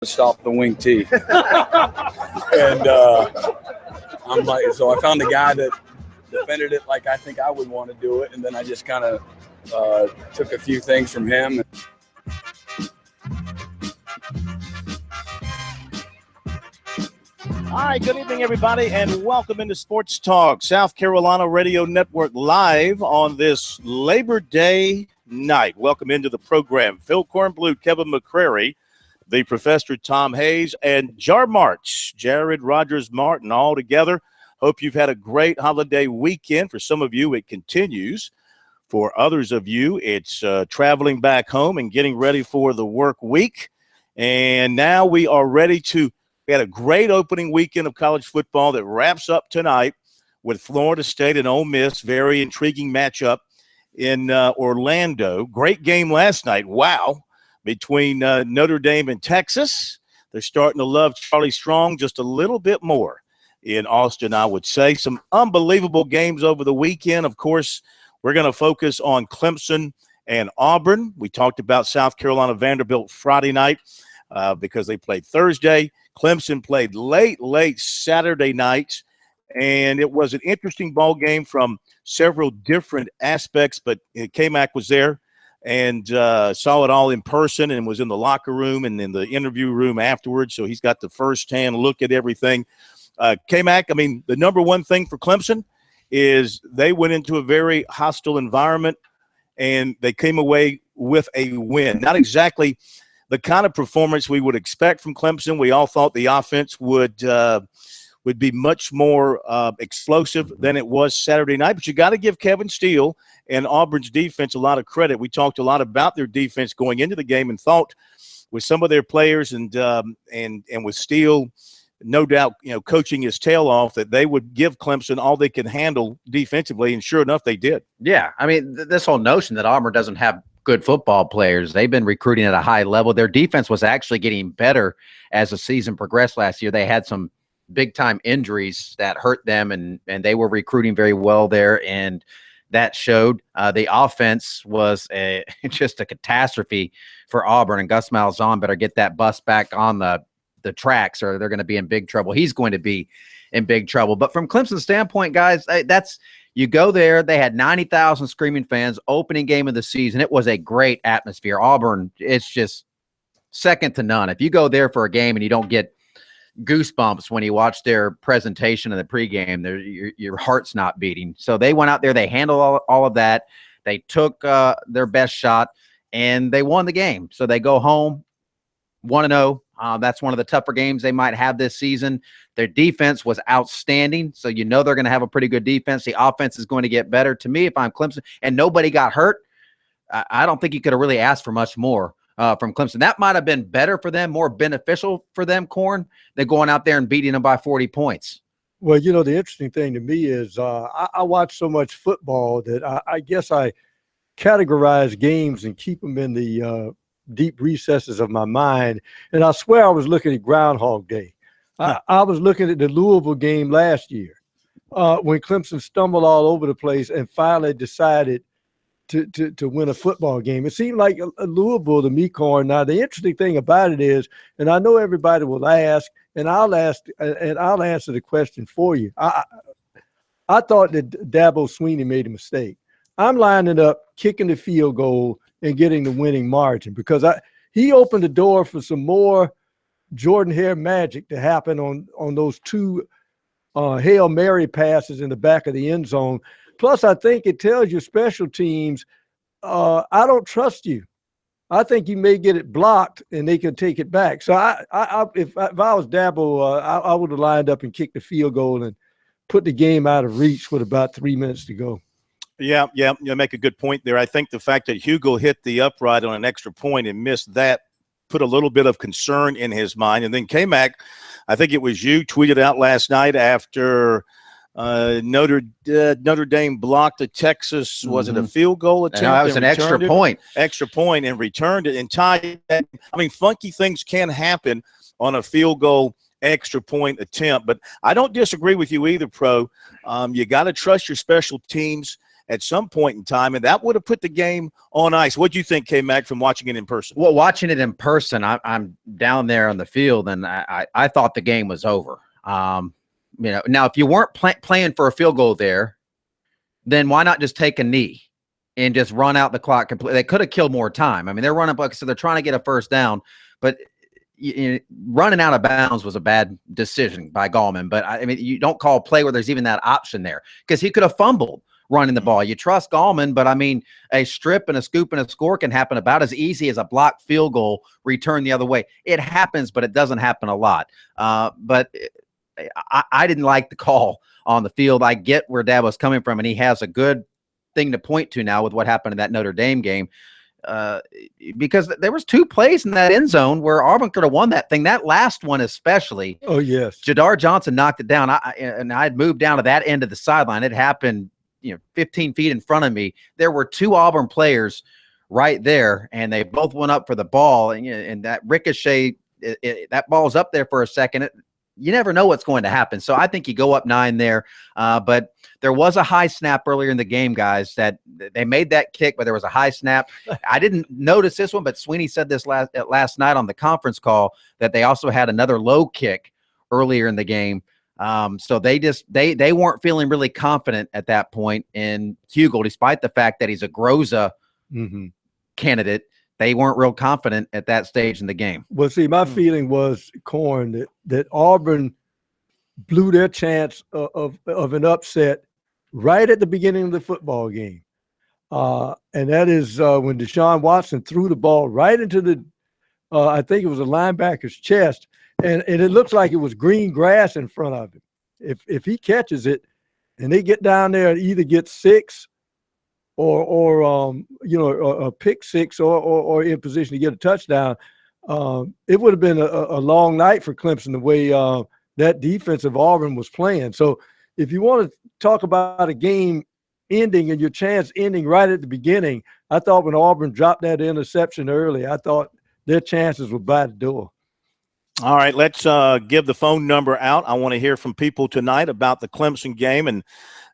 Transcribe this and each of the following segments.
stop the wing T. And I'm like, so I found a guy that defended it like I think I would want to do it, and then I just kind of took a few things from him. All right, good evening, everybody, and welcome into Sports Talk South Carolina Radio Network live on this Labor Day night. Welcome into the program. Phil Kornbluth, Kevin McCrary, the Professor Tom Hayes, and Jar March, Jared Rogers Martin, all together. Hope you've had a great holiday weekend. For some of you, it continues. For others of you, it's traveling back home and getting ready for the work week. And now we are ready to – we had a great opening weekend of college football that wraps up tonight with Florida State and Ole Miss. Very intriguing matchup in Orlando. Great game last night. Wow. Between Notre Dame and Texas. They're starting to love Charlie Strong just a little bit more in Austin, I would say. Some unbelievable games over the weekend. Of course, we're going to focus on Clemson and Auburn. We talked about South Carolina Vanderbilt Friday night because they played Thursday. Clemson played late Saturday night, and it was an interesting ball game from several different aspects, but K-Mac was there and saw it all in person and was in the locker room and in the interview room afterwards, so he's got the first-hand look at everything. K-Mac, I mean, the number one thing for Clemson is they went into a very hostile environment, and they came away with a win. Not exactly – the kind of performance we would expect from Clemson. We all thought the offense would be much more explosive than it was Saturday night. But you got to give Kevin Steele and Auburn's defense a lot of credit. We talked a lot about their defense going into the game and thought with some of their players and with Steele, no doubt, coaching his tail off, that they would give Clemson all they could handle defensively, and sure enough, they did. Yeah, I mean, this whole notion that Auburn doesn't have good football players. They've been recruiting at a high level. Their defense was actually getting better as the season progressed last year. They had some big-time injuries that hurt them, and they were recruiting very well there, and that showed. The offense was just a catastrophe for Auburn, and Gus Malzahn better get that bus back on the tracks or they're going to be in big trouble. He's going to be in big trouble. But from Clemson's standpoint, guys, that's – you go there, they had 90,000 screaming fans, opening game of the season. It was a great atmosphere. Auburn, it's just second to none. If you go there for a game and you don't get goosebumps when you watch their presentation in the pregame, your heart's not beating. So they went out there, they handled all of that. They took their best shot, and they won the game. So they go home 1-0. That's one of the tougher games they might have this season. Their defense was outstanding, so they're going to have a pretty good defense. The offense is going to get better. To me, if I'm Clemson and nobody got hurt, I don't think you could have really asked for much more from Clemson. That might have been better for them, more beneficial for them, Corn, than going out there and beating them by 40 points. Well, the interesting thing to me is I watch so much football that I guess I categorize games and keep them in the deep recesses of my mind. And I swear I was looking at Groundhog Day. I was looking at the Louisville game last year when Clemson stumbled all over the place and finally decided to win a football game. It seemed like Louisville to me, Corn. Now, the interesting thing about it is, and I know everybody will ask, and I'll answer the question for you. I thought that Dabo Swinney made a mistake. I'm lining up, kicking the field goal, and getting the winning margin because he opened the door for some more Jordan Hare magic to happen on those two Hail Mary passes in the back of the end zone. Plus, I think it tells your special teams, I don't trust you. I think you may get it blocked and they can take it back. So if I was Dabo, I would have lined up and kicked the field goal and put the game out of reach with about 3 minutes to go. Yeah, you make a good point there. I think the fact that Hugo hit the upright on an extra point and missed that put a little bit of concern in his mind. And then K-Mac, I think it was you, tweeted out last night after Notre Dame blocked the Texas, was it a field goal attempt? No, it was an extra point. Extra point and returned it and tied it. I mean, funky things can happen on a field goal extra point attempt. But I don't disagree with you either, Pro. You got to trust your special teams. at some point in time, and that would have put the game on ice. What do you think, K-Mac, from watching it in person? Well, watching it in person, I'm down there on the field, and I thought the game was over. Now if you weren't playing for a field goal there, then why not just take a knee and just run out the clock completely? They could have killed more time. I mean, they're running, so they're trying to get a first down, but running out of bounds was a bad decision by Gallman. But I mean, you don't call a play where there's even that option there, because he could have fumbled running the ball. You trust Gallman, but I mean, a strip and a scoop and a score can happen about as easy as a blocked field goal return the other way. It happens, but it doesn't happen a lot. But I didn't like the call on the field. I get where Dad was coming from, and he has a good thing to point to now with what happened in that Notre Dame game. Because there was 2 plays in that end zone where Auburn could have won that thing. That last one especially. Oh, yes. Jadar Johnson knocked it down. I had moved down to that end of the sideline. It happened, 15 feet in front of me. There were 2 Auburn players right there, and they both went up for the ball. And that ricochet, that ball's up there for a second. You never know what's going to happen. So I think you go up 9 there. But there was a high snap earlier in the game, guys, that they made that kick, but there was a high snap. I didn't notice this one, but Sweeney said this last night on the conference call, that they also had another low kick earlier in the game. So they weren't feeling really confident at that point in Hugel, despite the fact that he's a Groza candidate. They weren't real confident at that stage in the game. Well, see, my feeling was, Corn, that Auburn blew their chance of an upset right at the beginning of the football game. And that is when Deshaun Watson threw the ball right into the I think it was a linebacker's chest, and it looks like it was green grass in front of him. If he catches it and they get down there and either get 6 or a pick 6 or in position to get a touchdown, it would have been a long night for Clemson, the way that defensive Auburn was playing. So if you want to talk about a game ending and your chance ending right at the beginning, I thought when Auburn dropped that interception early, I thought their chances were by the door. All right, let's give the phone number out. I want to hear from people tonight about the Clemson game and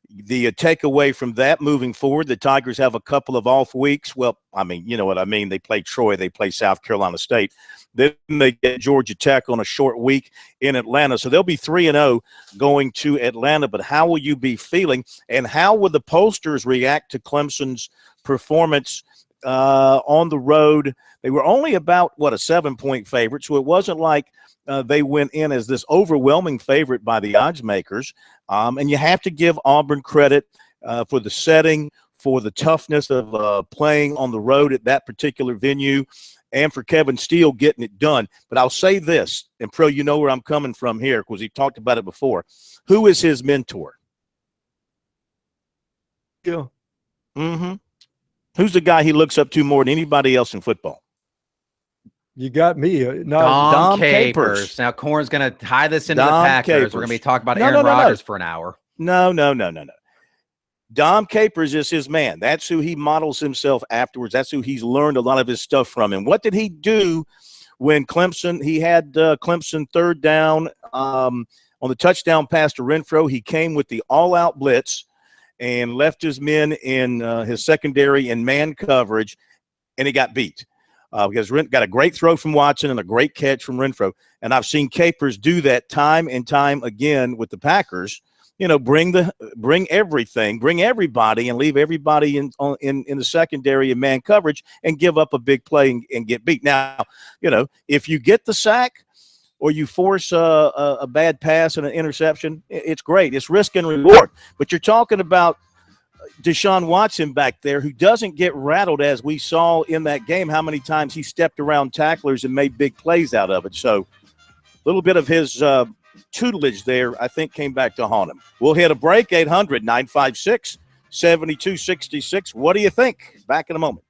the takeaway from that moving forward. The Tigers have a couple of off weeks. Well, I mean, you know what I mean. They play Troy. They play South Carolina State. Then they get Georgia Tech on a short week in Atlanta. So they'll be 3-0 going to Atlanta. But how will you be feeling, and how will the pollsters react to Clemson's performance on the road? They were only about, a 7-point favorite. So it wasn't like they went in as this overwhelming favorite by the odds makers. And you have to give Auburn credit for the setting, for the toughness of playing on the road at that particular venue, and for Kevin Steele getting it done. But I'll say this, and Pro, you know where I'm coming from here because he talked about it before. Who is his mentor? Yeah. Who's the guy he looks up to more than anybody else in football? You got me. Dom Capers. Now, Corn's going to tie this into the Packers. Capers. We're going to be talking about Aaron Rodgers for an hour. No. Dom Capers is his man. That's who he models himself afterwards. That's who he's learned a lot of his stuff from. And what did he do when Clemson, he had Clemson third down on the touchdown pass to Renfro? He came with the all-out blitz and left his men in his secondary in man coverage, and he got beat. Because got a great throw from Watson and a great catch from Renfro. And I've seen Capers do that time and time again with the Packers. Bring everything, bring everybody, and leave everybody in the secondary in man coverage and give up a big play and get beat. Now, if you get the sack or you force a bad pass and an interception, it's great. It's risk and reward. But you're talking about Deshaun Watson back there, who doesn't get rattled, as we saw in that game, how many times he stepped around tacklers and made big plays out of it. So a little bit of his tutelage there, I think, came back to haunt him. We'll hit a break, 800-956-7266. What do you think? Back in a moment.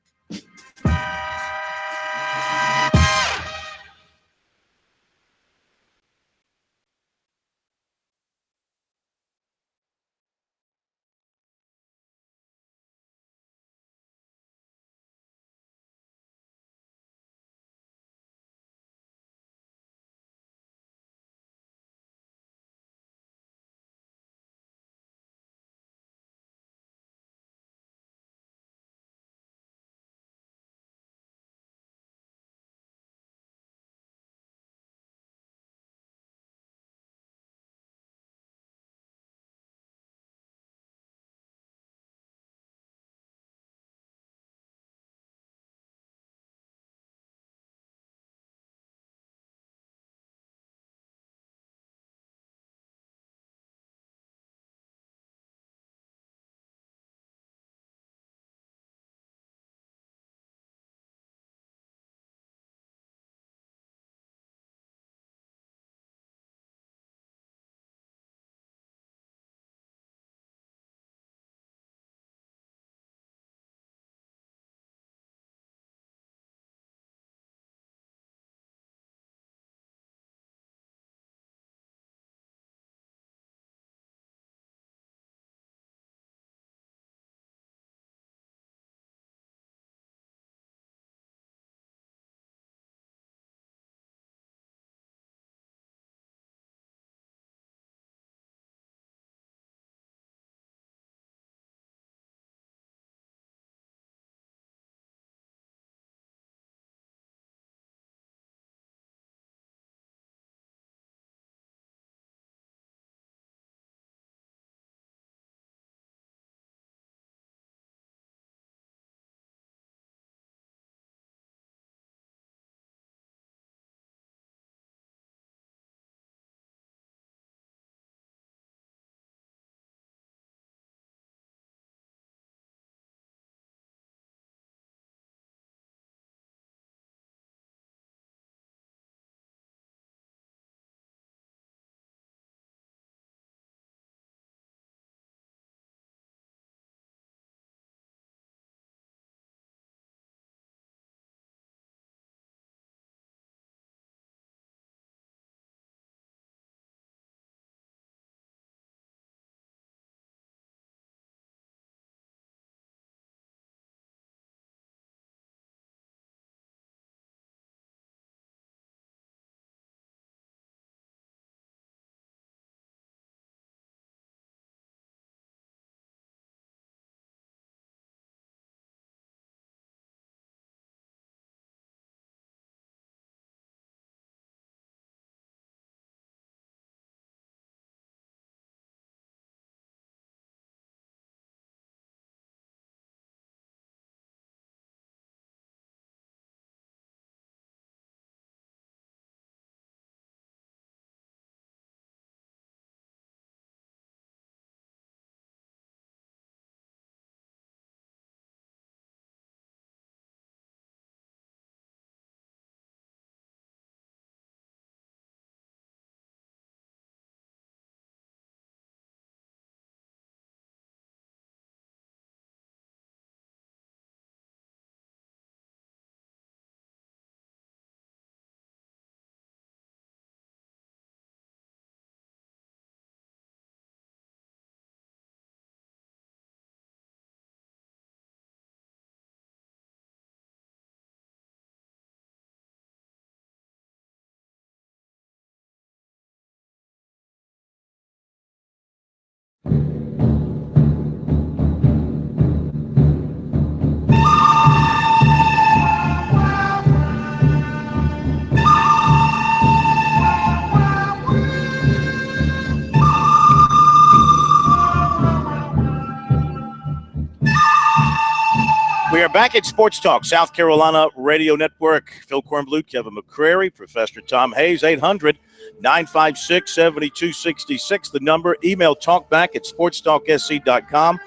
Back at Sports Talk, South Carolina Radio Network. Phil Kornblut, Kevin McCrary, Professor Tom Hayes, 800-956-7266, the number. Email talkback at sportstalksc.com.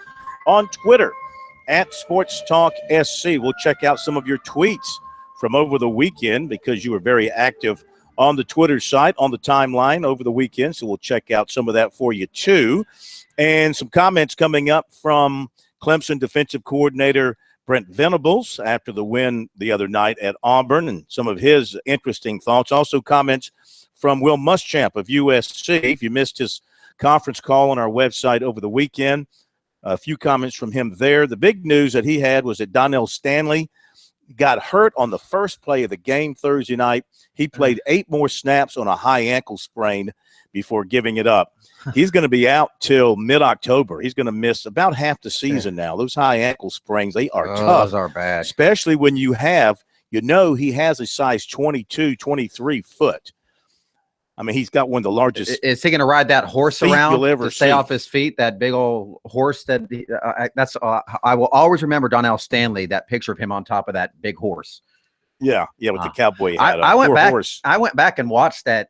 On Twitter, at SportsTalkSC. We'll check out some of your tweets from over the weekend because you were very active on the Twitter site, on the timeline over the weekend. So we'll check out some of that for you, too. And some comments coming up from Clemson defensive coordinator Brent Venables after the win the other night at Auburn and some of his interesting thoughts. Also comments from Will Muschamp of USC. If you missed his conference call on our website over the weekend, a few comments from him there. The big news that he had was that Donnell Stanley got hurt on the first play of the game Thursday night. He played 8 more snaps on a high ankle sprain before giving it up. He's going to be out till mid-October. He's going to miss about half the season now. Those high ankle sprains, they are tough. Those are bad. Especially when you have, he has a size 22, 23 foot. I mean, he's got one of the largest. Is he going to ride that horse around to stay see. off his feet? That big old horse that I will always remember Donnell Stanley, that picture of him on top of that big horse. Yeah, with the cowboy hat. I went back and watched that.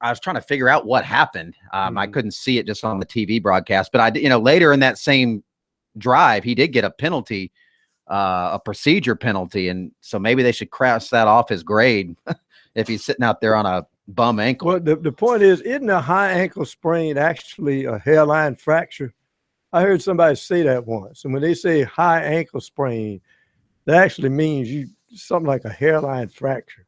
I was trying to figure out what happened. I couldn't see it just on the TV broadcast, but later in that same drive, he did get a penalty, a procedure penalty, and so maybe they should cross that off his grade if he's sitting out there on a bum ankle. Well, the point is, isn't a high ankle sprain actually a hairline fracture? I heard somebody say that once. And when they say high ankle sprain, that actually means something like a hairline fracture.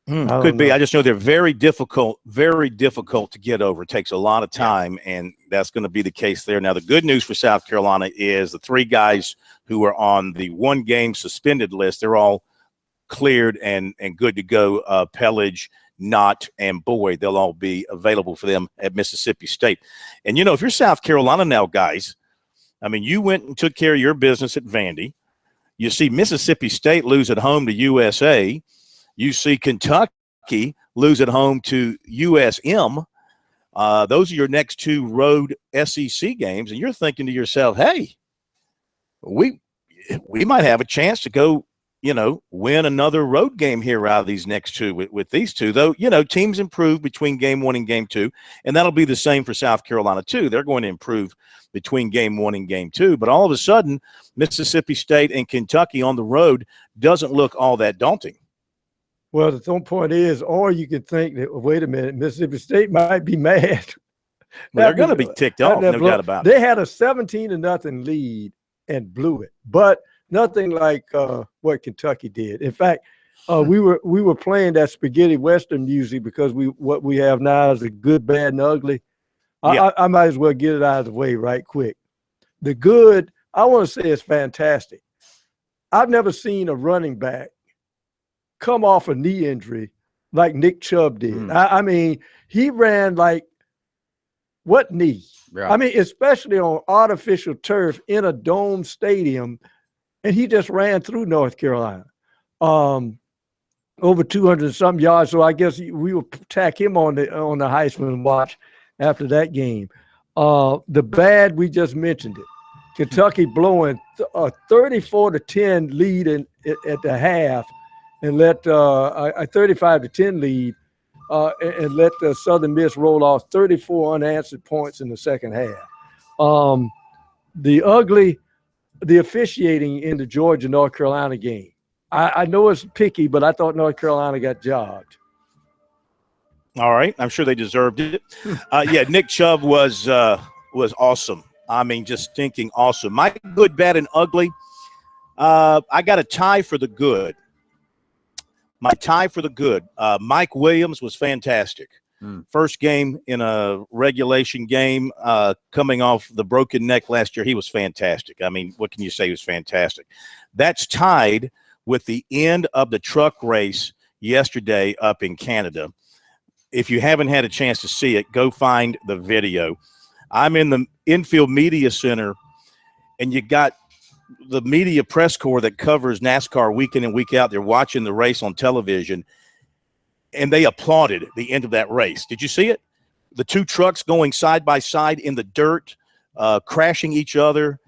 Could be. I just know they're very difficult to get over. It takes a lot of time, and that's going to be the case there. Now, the good news for South Carolina is the 3 guys who are on the 1-game suspended list, they're all cleared and good to go. Pellage, Knott, and Boyd, they'll all be available for them at Mississippi State. And, if you're South Carolina now, guys, I mean, you went and took care of your business at Vandy. You see Mississippi State lose at home to USA. You see Kentucky lose at home to USM. Those are your next 2 road SEC games, and you're thinking to yourself, hey, we might have a chance to go, win another road game here out of these next 2 with these 2. Though, teams improve between game 1 and game 2, and that'll be the same for South Carolina too. They're going to improve between game 1 and game 2. But all of a sudden, Mississippi State and Kentucky on the road doesn't look all that daunting. Well, the point is, or you could think that, wait a minute, Mississippi State might be mad. Well, they're going to be ticked off, no doubt about it. They had a 17-0 lead and blew it, but nothing like what Kentucky did. In fact, we were playing that spaghetti western music because what we have now is a good, bad, and ugly. I might as well get it out of the way right quick. The good, I want to say, is fantastic. I've never seen a running back come off a knee injury like Nick Chubb did. I mean, he ran like what knee? Yeah. I mean, especially on artificial turf in a dome stadium, and he just ran through North Carolina. Over 200-something yards. So I guess we will tack him on the Heisman watch after that game. The bad, we just mentioned it. Kentucky blowing a 34-10 lead at the half, and let a 35-10 lead, and let the Southern Miss roll off 34 unanswered points in the second half. The officiating in the Georgia-North Carolina game. I know it's picky, but I thought North Carolina got jogged. All right, I'm sure they deserved it. Nick Chubb was awesome. I mean, just stinking awesome. My good, bad, and ugly. I got a tie for the good. My tie for the good. Mike Williams was fantastic. First game in a regulation game, coming off the broken neck last year. He was fantastic. I mean, what can you say? He was fantastic. That's tied with the end of the truck race yesterday up in Canada. If you haven't had a chance to see it, go find the video. I'm in the infield media center, and you got the media press corps that covers NASCAR week in and week out. They're watching the race on television, and they applauded the end of that race. Did you see it? The 2 trucks going side by side in the dirt, crashing each other.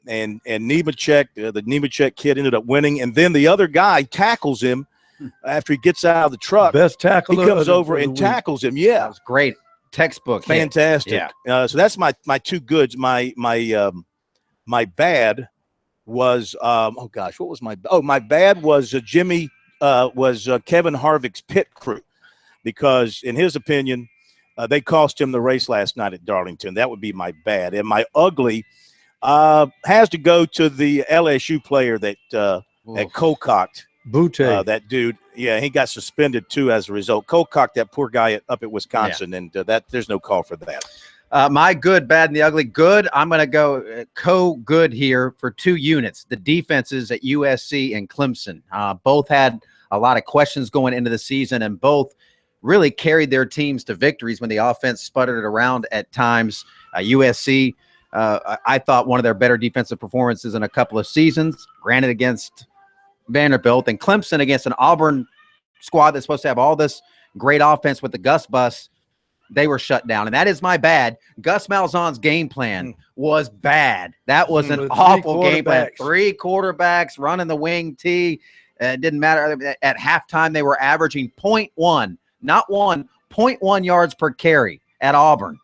Nemechek, the Nemechek kid, ended up winning, and then the other guy tackles him after he gets out of the truck. Best tackle. He comes over and tackles him. Yeah, that was great. Textbook, fantastic. Yeah. So that's my two goods. My bad was what was my bad was Kevin Harvick's pit crew, because in his opinion they cost him the race last night at Darlington. That would be my bad. And my ugly has to go to the LSU player that co-cocked Butte. that dude. Yeah, he got suspended too as a result. Co-cocked that poor guy up at Wisconsin, and that there's no call for that. My good, bad, and the ugly. Good, I'm going to go co-good here for 2 units. The defenses at USC and Clemson. Both had a lot of questions going into the season, and both really carried their teams to victories when the offense sputtered around at times. USC, I thought one of their better defensive performances in a couple of seasons, granted against Vanderbilt, and Clemson against an Auburn squad that's supposed to have all this great offense with the Gus bus. They were shut down, and that is my bad. Gus Malzahn's game plan was bad. That was an awful game plan. 3 quarterbacks running the wing T. It didn't matter. At halftime, they were averaging 0.1, not 1, 0.1 yards per carry at Auburn.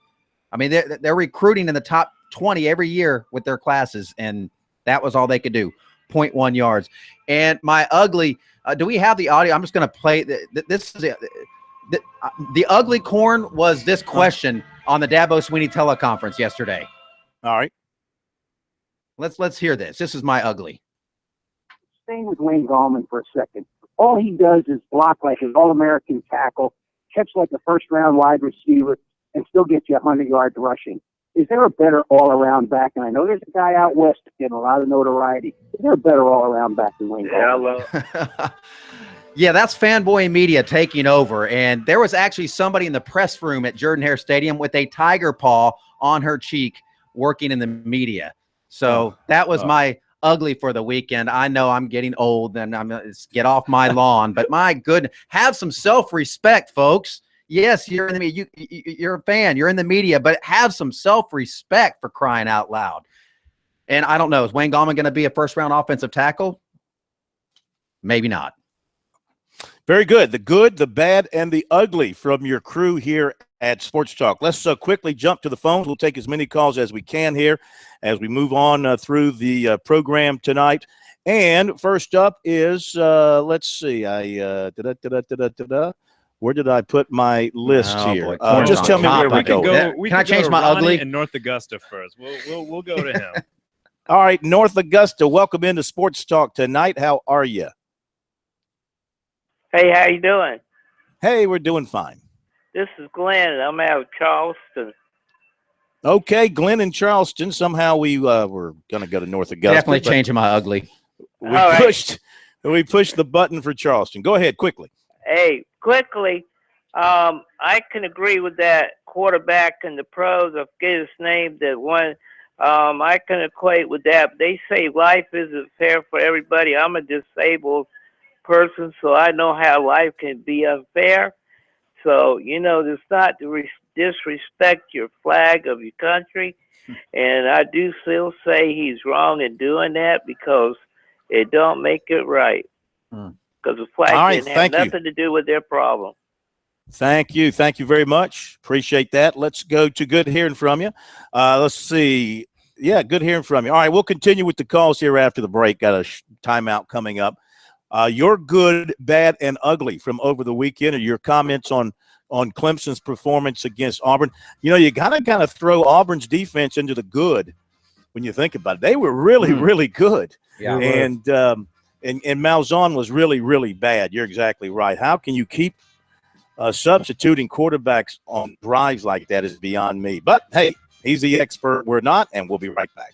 I mean, they're recruiting in the top 20 every year with their classes, and that was all they could do, 0.1 yards. And my ugly, do we have the audio? I'm just going to play. This is it. The ugly corn was this question on the Dabo Sweeney teleconference yesterday. All right. Let's hear this. This is my ugly. Staying with Wayne Gallman for a second. All he does is block like an All-American tackle, catch like a first-round wide receiver, and still get you 100 yards rushing. Is there a better all-around back? And I know there's a guy out west getting a lot of notoriety. Is there a better all-around back than Wayne Gallman? Yeah, that's fanboy media taking over. And there was actually somebody in the press room at Jordan-Hare Stadium with a tiger paw on her cheek working in the media. So that was my ugly for the weekend. I know I'm getting old and get off my lawn, but my goodness, have some self-respect, folks. Yes, you're in the media. You're a fan. You're in the media, but have some self-respect, for crying out loud. And I don't know, is Wayne Gallman going to be a first-round offensive tackle? Maybe not. Very good. The good, the bad, and the ugly from your crew here at Sports Talk. Let's quickly jump to the phones. We'll take as many calls as we can here as we move on through the program tonight. And first up is, let's see, where did I put my list here? Just tell me where we go. Can I change my ugly? And North Augusta first. We'll go to him. All right, North Augusta, welcome into Sports Talk tonight. How are you? Hey, how you doing? Hey, we're doing fine. This is Glenn, and I'm out of Charleston. Okay, Glenn in Charleston. Somehow we were going to go to North Augusta. Definitely changing my ugly. We pushed the button for Charleston. Go ahead, quickly. Hey, quickly, I can agree with that quarterback in the pros. I forget his name. That one, I can equate with that. They say life isn't fair for everybody. I'm a disabled person, so I know how life can be unfair. So, it's not to disrespect your flag of your country. And I do still say he's wrong in doing that because it don't make it right. Because the flag didn't have nothing to do with their problem. Thank you. Thank you very much. Appreciate that. Let's go to good hearing from you. Let's see. Yeah, good hearing from you. All right, we'll continue with the calls here after the break. Got a timeout coming up. Your good, bad, and ugly from over the weekend, or your comments on Clemson's performance against Auburn. You got to kind of throw Auburn's defense into the good when you think about it. They were really, really good. Yeah. And Malzahn was really, really bad. You're exactly right. How can you keep substituting quarterbacks on drives like that is beyond me. But, hey, he's the expert. We're not, and we'll be right back.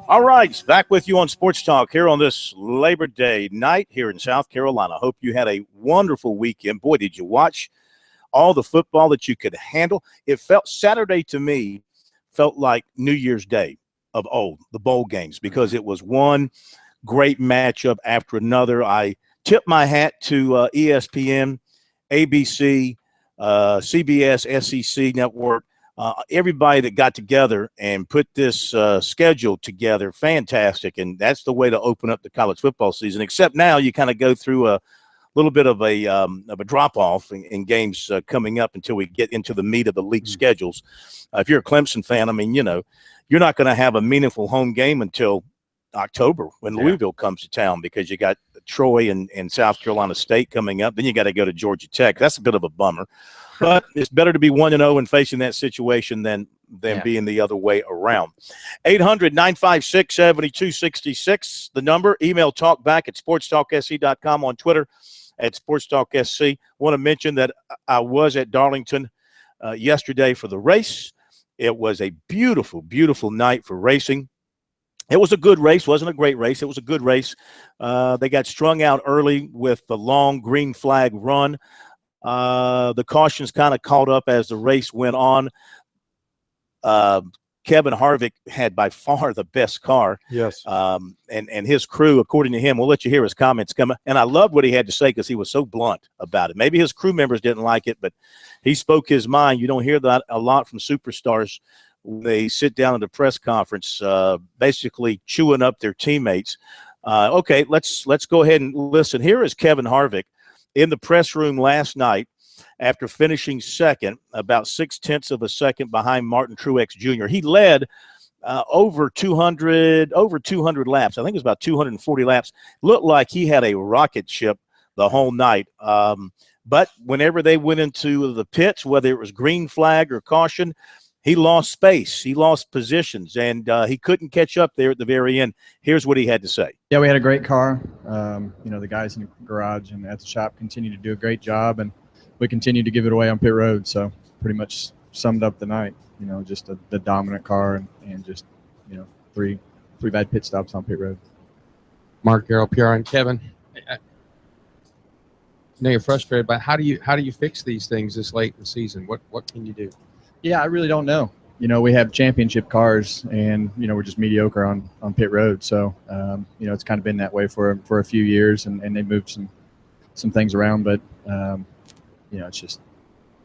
All right, back with you on Sports Talk here on this Labor Day night here in South Carolina. Hope you had a wonderful weekend. Boy, did you watch all the football that you could handle. It felt Saturday to me felt like New Year's Day of old, the bowl games, because it was one great matchup after another. I tip my hat to ESPN, ABC, CBS, SEC Network, everybody that got together and put this schedule together. Fantastic. And that's the way to open up the college football season, except now you kind of go through a little bit of a drop-off in games coming up until we get into the meat of the league schedules. If you're a Clemson fan, I mean, you're not going to have a meaningful home game until October when Louisville comes to town, because you got Troy and South Carolina State coming up. Then you got to go to Georgia Tech. That's a bit of a bummer. But it's better to be 1-0 and facing that situation than being the other way around. 800-956-7266, the number. Email talkback at sportstalksc.com, on Twitter at SportsTalkSC. Want to mention that I was at Darlington yesterday for the race. It was a beautiful, beautiful night for racing. It was a good race. Wasn't a great race. It was a good race. They got strung out early with the long green flag run. The cautions kind of caught up as the race went on. Kevin Harvick had by far the best car. Yes. And his crew, according to him, we'll let you hear his comments come. And I loved what he had to say because he was so blunt about it. Maybe his crew members didn't like it, but he spoke his mind. You don't hear that a lot from superstars when they sit down at a press conference, basically chewing up their teammates. Okay, let's go ahead and listen. Here is Kevin Harvick in the press room last night after finishing second, about 0.6 of a second behind Martin Truex Jr. He led over 200 laps. I think it was about 240 laps. Looked like he had a rocket ship the whole night. But whenever they went into the pits, whether it was green flag or caution, he lost space. He lost positions, and he couldn't catch up there at the very end. Here's what he had to say. Yeah, we had a great car. The guys in the garage and at the shop continue to do a great job, and we continue to give it away on pit road. So pretty much summed up the night, just the dominant car and just, three bad pit stops on pit road. Mark, Darrell, PR, and Kevin. I know you're frustrated, but how do you fix these things this late in the season? What can you do? Yeah, I really don't know. We have championship cars, and we're just mediocre on pit road. So it's kind of been that way for a few years, and they moved some things around, but it's just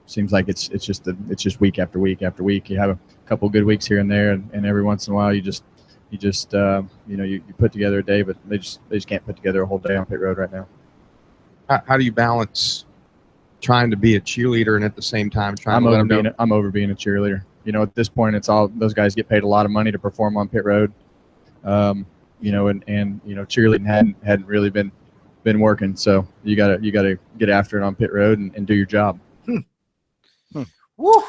seems like it's just week after week after week. You have a couple good weeks here and there, and every once in a while you put together a day, but they just can't put together a whole day on pit road right now. How do you balance trying to be a cheerleader and at the same time trying to let them know? I'm over being a cheerleader. At this point, it's all those guys get paid a lot of money to perform on pit road. And cheerleading hadn't really been working. So you gotta get after it on pit road and do your job. Woo.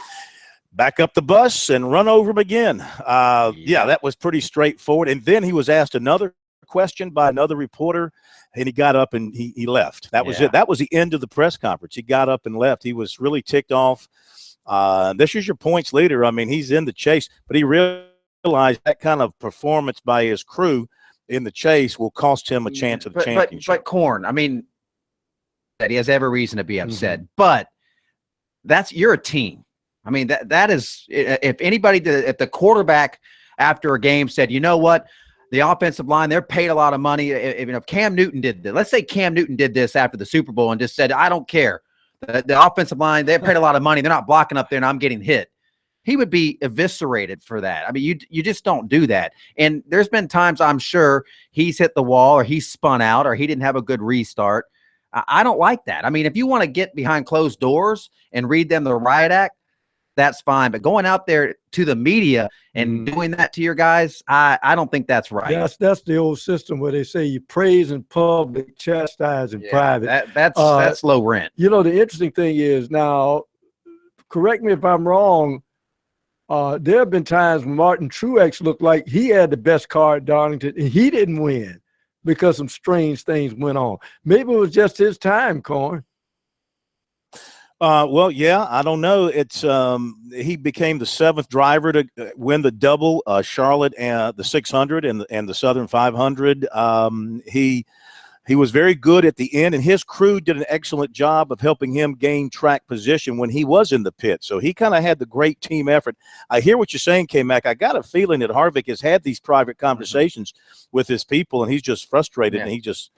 Back up the bus and run over him again. Yeah, that was pretty straightforward. And then he was asked another question by another reporter, and he got up and he left. That was it. That was the end of the press conference. He got up and left. He was really ticked off. This is your points leader. I mean, he's in the chase, but he realized that kind of performance by his crew in the chase will cost him a chance of the championship. But Corn, I mean, that he has every reason to be upset. But you're a team. I mean, that is, if the quarterback after a game said, you know what, the offensive line, they're paid a lot of money. If Cam Newton did this, let's say Cam Newton did this after the Super Bowl and just said, I don't care. The offensive line, they're paid a lot of money. They're not blocking up there and I'm getting hit. He would be eviscerated for that. I mean, you just don't do that. And there's been times I'm sure he's hit the wall or he's spun out or he didn't have a good restart. I don't like that. I mean, if you want to get behind closed doors and read them the riot act, that's fine. But going out there to the media and doing that to your guys, I don't think that's right. That's the old system where they say you praise in public, chastise in private. That's low rent. The interesting thing is, now, correct me if I'm wrong, there have been times when Martin Truex looked like he had the best car at Darlington and he didn't win because some strange things went on. Maybe it was just his time, Corn. Well, yeah, I don't know. It's he became the 7th driver to win the double, Charlotte and the 600 and the Southern 500. He was very good at the end, and his crew did an excellent job of helping him gain track position when he was in the pit. So he kind of had the great team effort. I hear what you're saying, K-Mac. I got a feeling that Harvick has had these private conversations with his people, and he's just frustrated, and he's just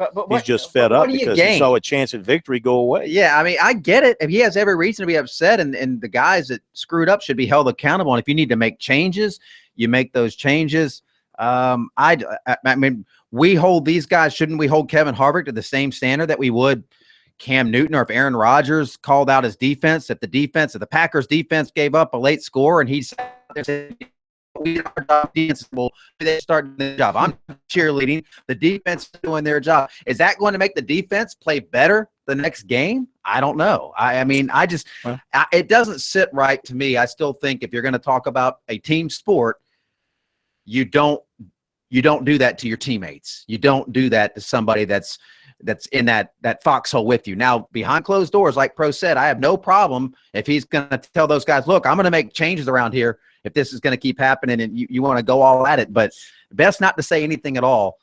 fed up because he saw a chance at victory go away. Yeah, I mean, I get it. He has every reason to be upset, and the guys that screwed up should be held accountable. And if you need to make changes, you make those changes. I mean, we hold these guys. Shouldn't we hold Kevin Harvick to the same standard that we would Cam Newton, or if Aaron Rodgers called out his defense, if the Packers defense gave up a late score and he said, we will they start doing the job. I'm cheerleading. The defense is doing their job. Is that going to make the defense play better the next game? I don't know. I mean, it doesn't sit right to me. I still think if you're going to talk about a team sport, you don't do that to your teammates. You don't do that to somebody that's in that foxhole with you. Now, behind closed doors, like Pro said, I have no problem if he's going to tell those guys, look, I'm going to make changes around here if this is going to keep happening and you want to go all at it. But best not to say anything at all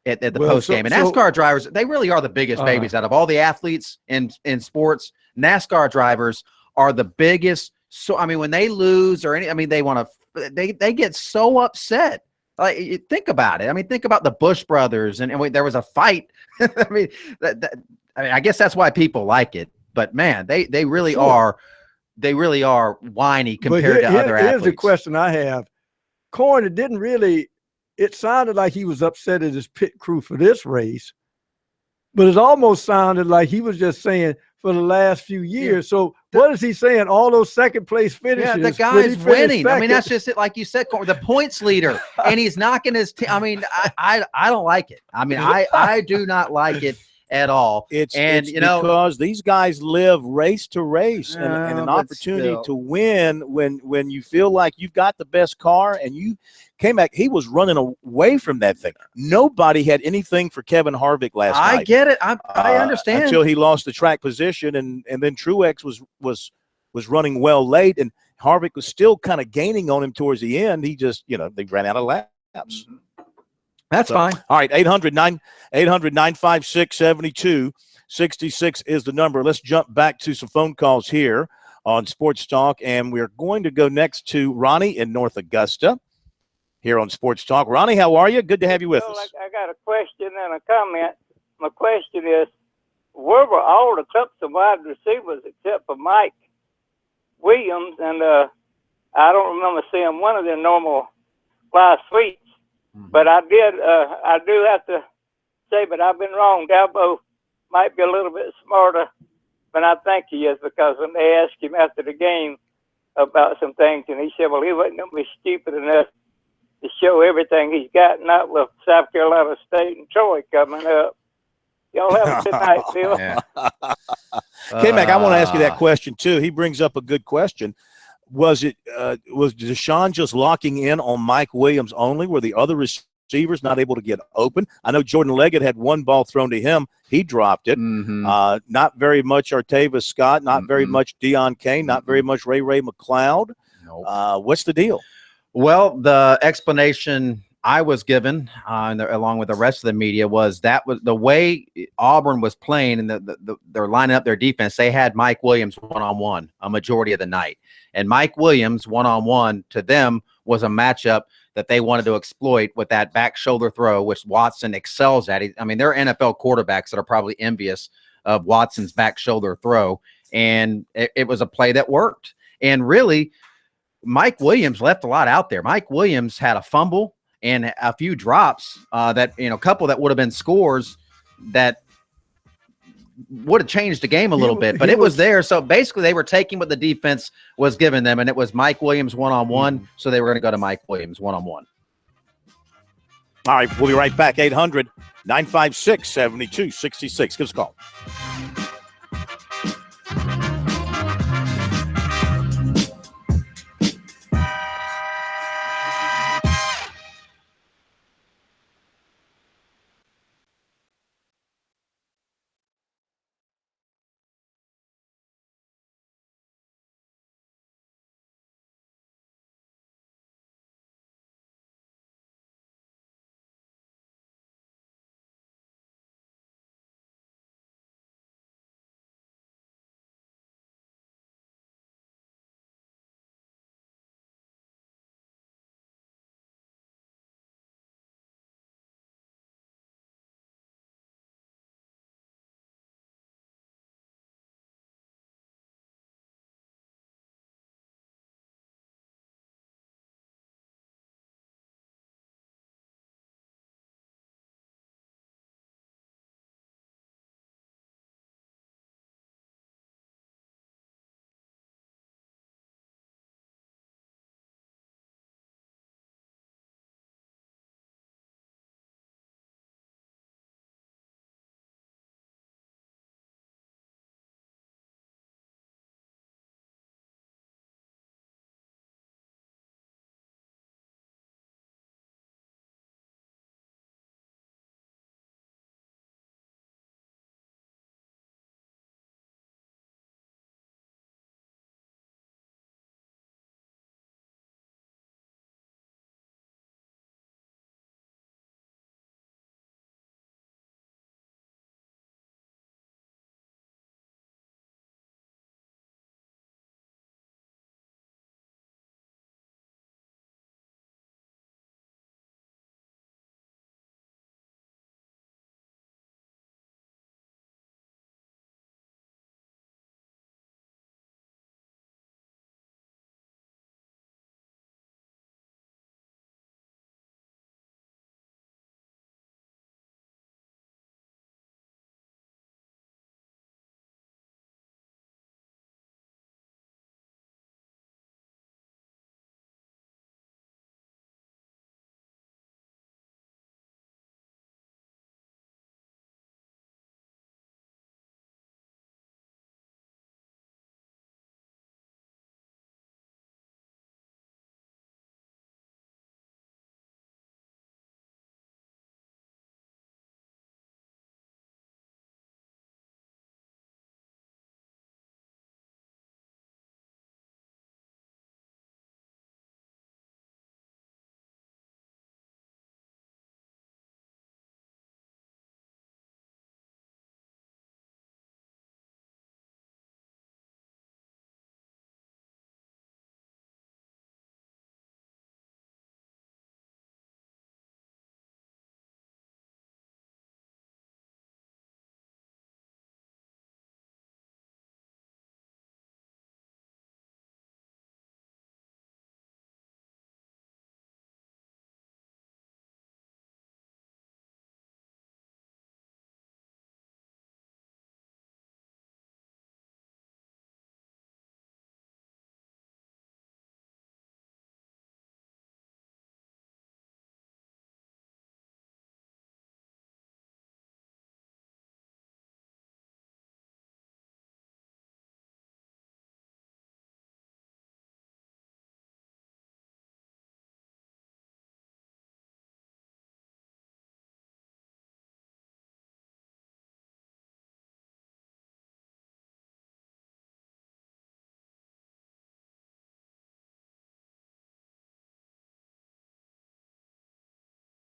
at the post game. And NASCAR drivers, they really are the biggest babies out of all the athletes in sports. NASCAR drivers are the biggest. So, I mean, when they lose or they get so upset. Like, think about it. I mean, think about the Bush brothers, and there was a fight. I mean, I guess that's why people like it. But man, they really are whiny compared to other athletes. Here's the question I have: Corn, it sounded like he was upset at his pit crew for this race, but it almost sounded like he was just saying for the last few years. So what is he saying? All those second place finishes. Yeah, the guy's winning. I mean, that's just it. Like you said, the points leader, and he's knocking his team. I mean, I don't like it. I mean, I do not like it at all. It's because these guys live race to race and an opportunity to win when you feel like you've got the best car and you came back. He was running away from that thing. Nobody had anything for Kevin Harvick last night. I get it. I understand. Until he lost the track position, and then Truex was running well late, and Harvick was still kind of gaining on him towards the end. He just, they ran out of laps. Mm-hmm. That's fine. All right, 800-956-7266 is the number. Let's jump back to some phone calls here on Sports Talk, and we're going to go next to Ronnie in North Augusta here on Sports Talk. Ronnie, how are you? Good to have you with us. I got a question and a comment. My question is, where were all the Cups of wide receivers except for Mike Williams? And I don't remember seeing one of their normal fly sweeps. But I do have to say, but I've been wrong. Dabo might be a little bit smarter than I think he is, because when they asked him after the game about some things, and he said, well, he wasn't going to be stupid enough to show everything he's got, not with South Carolina State and Troy coming up. Y'all have a good night, Phil. K-Mac, I want to ask you that question, too. He brings up a good question. Was Deshaun just locking in on Mike Williams only? Were the other receivers not able to get open? I know Jordan Leggett had one ball thrown to him. He dropped it. Mm-hmm. Not very much Artavis Scott. Not very much Deion Kane. Not very much Ray McLeod. Nope. What's the deal? Well, the explanation I was given, along with the rest of the media, was the way Auburn was playing and they're lining up their defense. They had Mike Williams one-on-one a majority of the night. And Mike Williams one-on-one to them was a matchup that they wanted to exploit with that back shoulder throw, which Watson excels at. I mean, there are NFL quarterbacks that are probably envious of Watson's back shoulder throw. And it was a play that worked. And really, Mike Williams left a lot out there. Mike Williams had a fumble and a few drops a couple that would have been scores that would have changed the game a little bit, but it was there. So basically they were taking what the defense was giving them, and it was Mike Williams one-on-one. So they were going to go to Mike Williams one-on-one. All right, we'll be right back. 800-956-7266. Give us a call.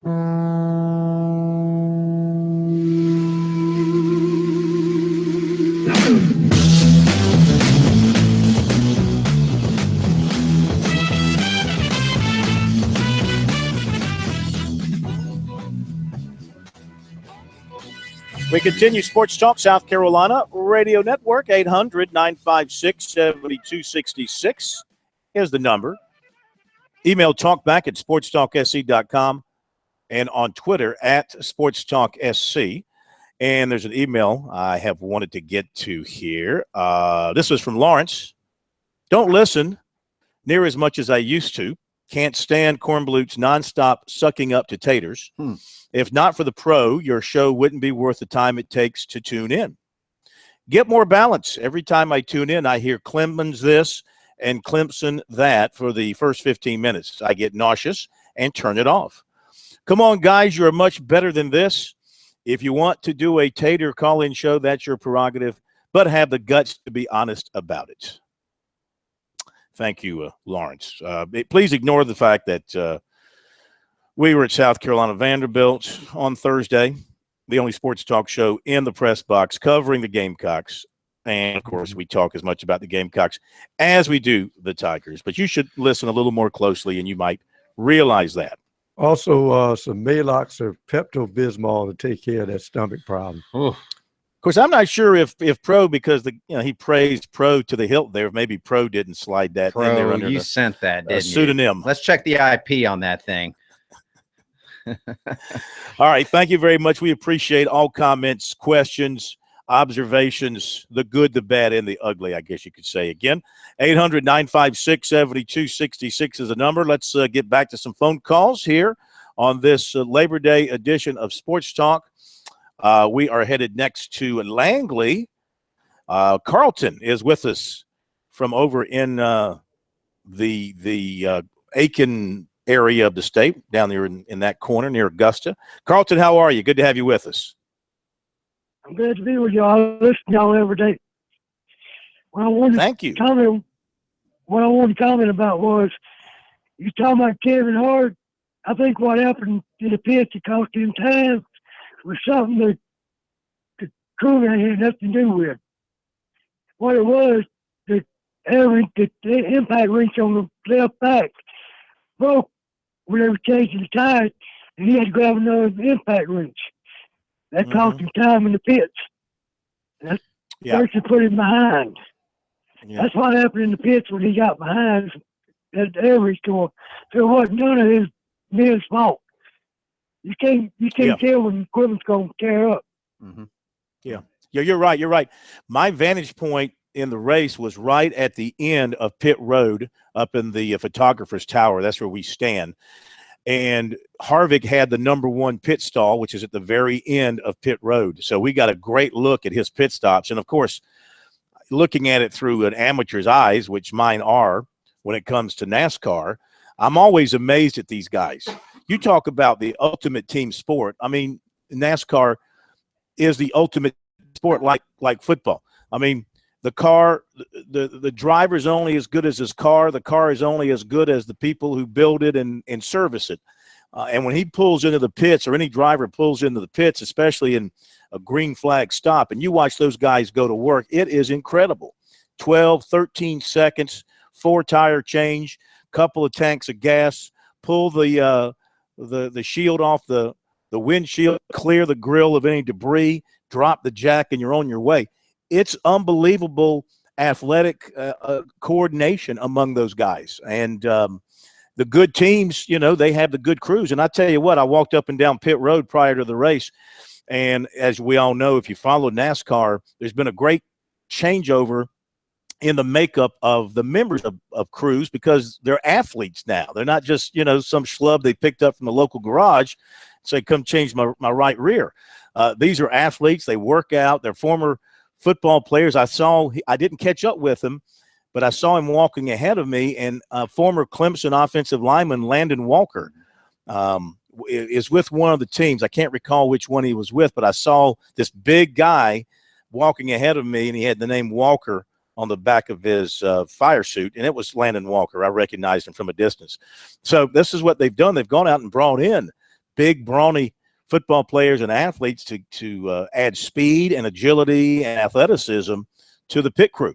We continue Sports Talk South Carolina Radio Network, 800-956-7266 is the number. Email talkback at sportstalksc.com and on Twitter at SportsTalkSC. And there's an email I have wanted to get to here. This was from Lawrence. Don't listen near as much as I used to. Can't stand Kornbluth's nonstop sucking up to taters. If not for the pro, your show wouldn't be worth the time it takes to tune in. Get more balance. Every time I tune in, I hear Clemens this and Clemson that for the first 15 minutes. I get nauseous and turn it off. Come on, guys, you're much better than this. If you want to do a tater call-in show, that's your prerogative, but have the guts to be honest about it. Thank you, Lawrence. Please ignore the fact that we were at South Carolina Vanderbilt on Thursday, the only sports talk show in the press box covering the Gamecocks. And, of course, we talk as much about the Gamecocks as we do the Tigers. But you should listen a little more closely, and you might realize that. Also, some Maalox or Pepto-Bismol to take care of that stomach problem. Of course, I'm not sure if Pro, because he praised Pro to the hilt there. Maybe Pro didn't slide that in there under you the sent that, didn't pseudonym. You? Let's check the IP on that thing. All right. Thank you very much. We appreciate all comments, questions, observations, the good, the bad, and the ugly, I guess you could say. Again, 800-956-7266 is the number. Let's get back to some phone calls here on this Labor Day edition of Sports Talk. We are headed next to Langley. Carlton is with us from over in the Aiken area of the state, down there in that corner near Augusta. Carlton, how are you? Good to have you with us. I'm glad to be with y'all. I listen to y'all every day. Thank you. What I wanted to comment about was, you talking about Kevin Hart. I think what happened to the pitch that cost him time was something that the crew had nothing to do with. What it was, the impact wrench on the left back broke when they were changing the tires, and he had to grab another impact wrench. That cost him time in the pits. That's actually put him behind. Yeah. That's what happened in the pits when he got behind at the air restore. So it wasn't none of his men's fault. You can't tell when the equipment's going to tear up. Yeah, you're right. You're right. My vantage point in the race was right at the end of pit road up in the photographer's tower. That's where we stand. And Harvick had the number one pit stall, which is at the very end of pit road. So we got a great look at his pit stops. And, of course, looking at it through an amateur's eyes, which mine are when it comes to NASCAR, I'm always amazed at these guys. You talk about the ultimate team sport. I mean, NASCAR is the ultimate sport like football. I mean, the car, the driver's only as good as his car. The car is only as good as the people who build it and service it. And when he pulls into the pits, or any driver pulls into the pits, especially in a green flag stop, and you watch those guys go to work, it is incredible. 12, 13 seconds, 4-tire change, couple of tanks of gas, pull the shield off the windshield, clear the grill of any debris, drop the jack, and you're on your way. It's unbelievable athletic coordination among those guys. And the good teams, they have the good crews. And I tell you what, I walked up and down pit road prior to the race. And as we all know, if you follow NASCAR, there's been a great changeover in the makeup of the members of crews, because they're athletes now. They're not just, some schlub they picked up from the local garage and say, come change my right rear. These are athletes. They work out. They're former football players. I didn't catch up with him, but I saw him walking ahead of me, and former Clemson offensive lineman Landon Walker is with one of the teams. I can't recall which one he was with, but I saw this big guy walking ahead of me, and he had the name Walker on the back of his fire suit, and it was Landon Walker. I recognized him from a distance. So this is what they've done. They've gone out and brought in big, brawny football players and athletes to add speed and agility and athleticism to the pit crew.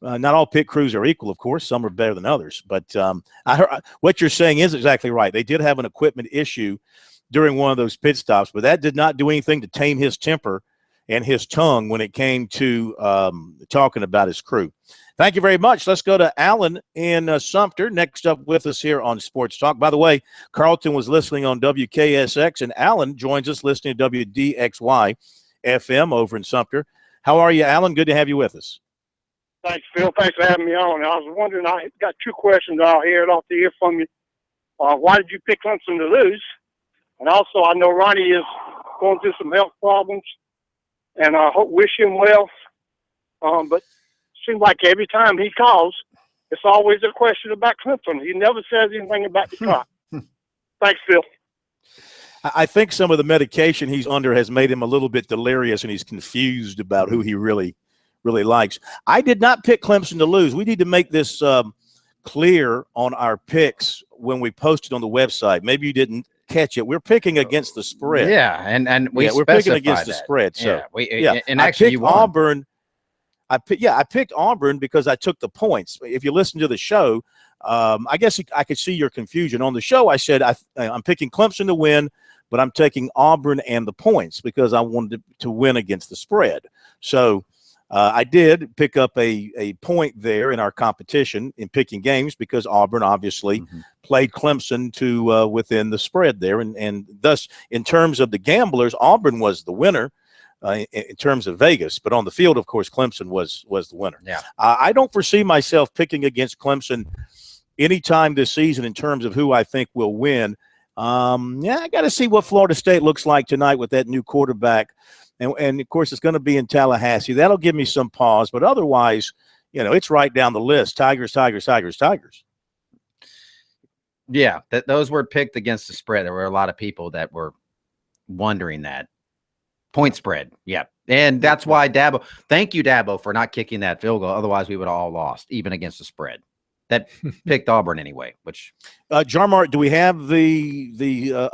Not all pit crews are equal, of course. Some are better than others. But I heard, what you're saying is exactly right. They did have an equipment issue during one of those pit stops, but that did not do anything to tame his temper and his tongue when it came to talking about his crew. Thank you very much. Let's go to Alan in Sumter, next up with us here on Sports Talk. By the way, Carlton was listening on WKSX, and Alan joins us listening to WDXY FM over in Sumter. How are you, Alan? Good to have you with us. Thanks, Phil. Thanks for having me on. I was wondering, I got two questions I'll hear it off to hear from you. Why did you pick Clemson to lose? And also, I know Ronnie is going through some health problems, and I wish him well. But it seems like every time he calls, it's always a question about Clemson. He never says anything about the clock. Thanks, Phil. I think some of the medication he's under has made him a little bit delirious, and he's confused about who he really likes. I did not pick Clemson to lose. We need to make this clear on our picks when we post it on the website. Maybe you didn't catch it. We're picking against the spread. Yeah, and we're picking against the spread. So and actually, I picked Auburn. I picked Auburn because I took the points. If you listen to the show, I guess I could see your confusion. On the show, I said I'm picking Clemson to win, but I'm taking Auburn and the points because I wanted to win against the spread. So I did pick up a point there in our competition in picking games because Auburn obviously played Clemson to within the spread there. And thus, in terms of the gamblers, Auburn was the winner in terms of Vegas. But on the field, of course, Clemson was the winner. Yeah. I don't foresee myself picking against Clemson anytime this season in terms of who I think will win. I got to see what Florida State looks like tonight with that new quarterback. And of course, it's going to be in Tallahassee. That'll give me some pause. But otherwise, it's right down the list. Tigers, Tigers, Tigers, Tigers. Yeah, those were picked against the spread. There were a lot of people that were wondering that. Point spread, yeah. And that's why Dabo – thank you, Dabo, for not kicking that field goal. Otherwise, we would have all lost, even against the spread. That picked Auburn anyway, which Jarmar, do we have the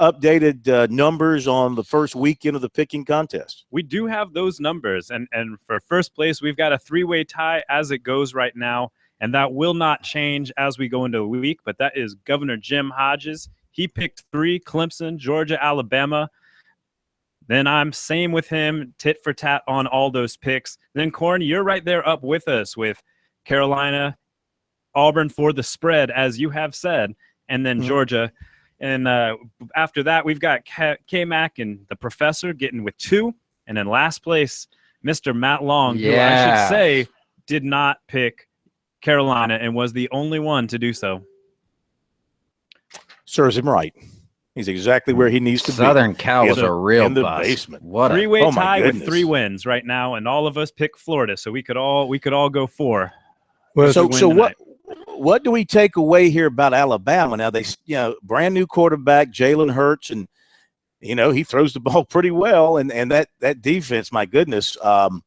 updated numbers on the first weekend of the picking contest? We do have those numbers, and for first place, we've got a three-way tie as it goes right now, and that will not change as we go into a week, but that is Governor Jim Hodges. He picked 3, Clemson, Georgia, Alabama. Then I'm same with him, tit for tat on all those picks. Then, Corn, you're right there up with us with Carolina, Auburn for the spread, as you have said, and then Georgia. And after that, we've got K-Mac and the professor getting with 2. And in last place, Mr. Matt Long, who I should say did not pick Carolina and was the only one to do so. Serves him right. He's exactly where he needs to be. Southern Cal was a real in the bust. basement. What three-way tie with 3 wins right now, and all of us pick Florida, so we could all go 4. Well, so what do we take away here about Alabama? Now they, brand new quarterback Jalen Hurts, and he throws the ball pretty well, and that defense, my goodness. Of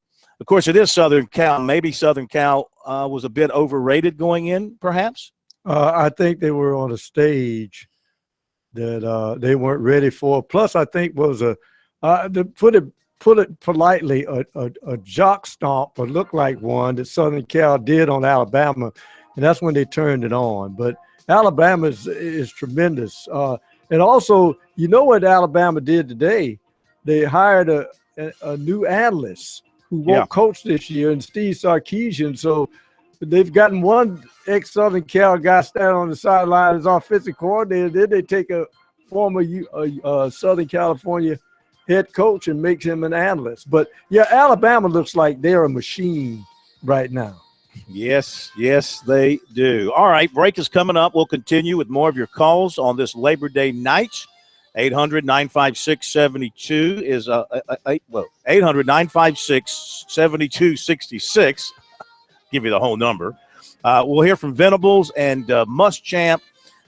course, it is Southern Cal. Maybe Southern Cal was a bit overrated going in, perhaps. I think they were on a stage that they weren't ready for. Plus, I think was to put it politely, a jock stomp or look like one that Southern Cal did on Alabama, and that's when they turned it on. But Alabama is tremendous. And also, what Alabama did today? They hired a new analyst who won't coach this year, and Steve Sarkisian. So they've gotten one ex-Southern Cal guy stand on the sideline as offensive coordinator. Then they take a former Southern California head coach and makes him an analyst. But, Alabama looks like they're a machine right now. Yes, they do. All right, break is coming up. We'll continue with more of your calls on this Labor Day night. 800-956-72 is 800-956-7266. Give you the whole number. We'll hear from Venables and Muschamp,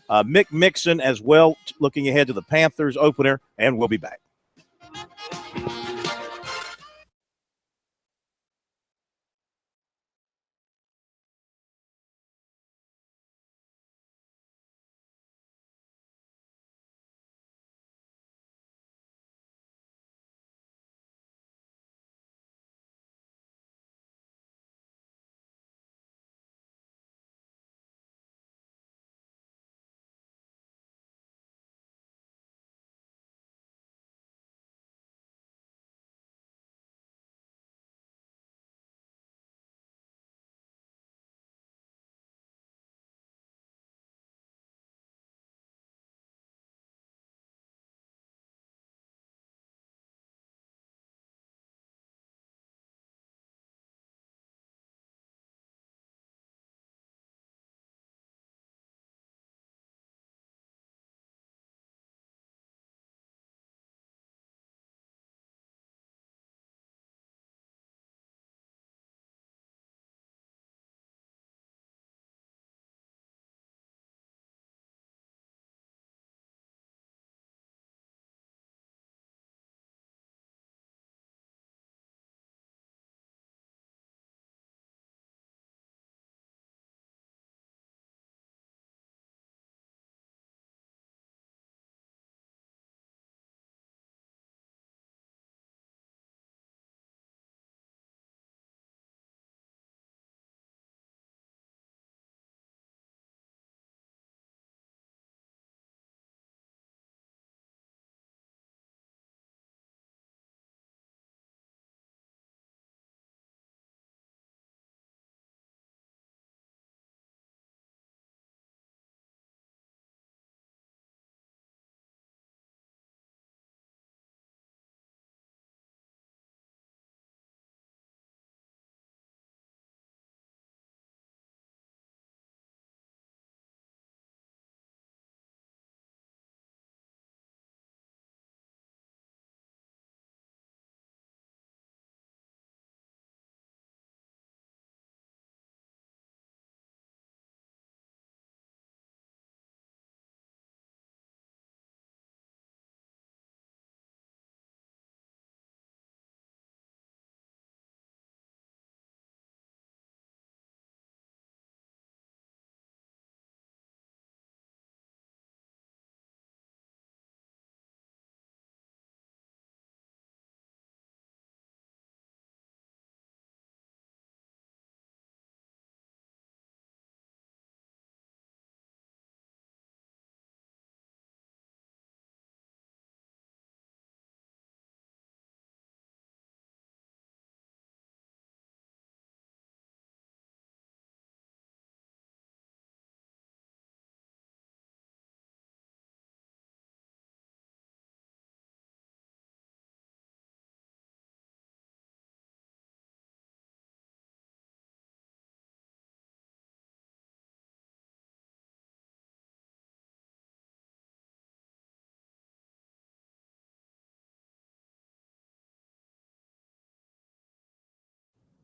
Mick Mixon as well, looking ahead to the Panthers opener, and we'll be back.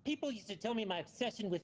People used to tell me my obsession with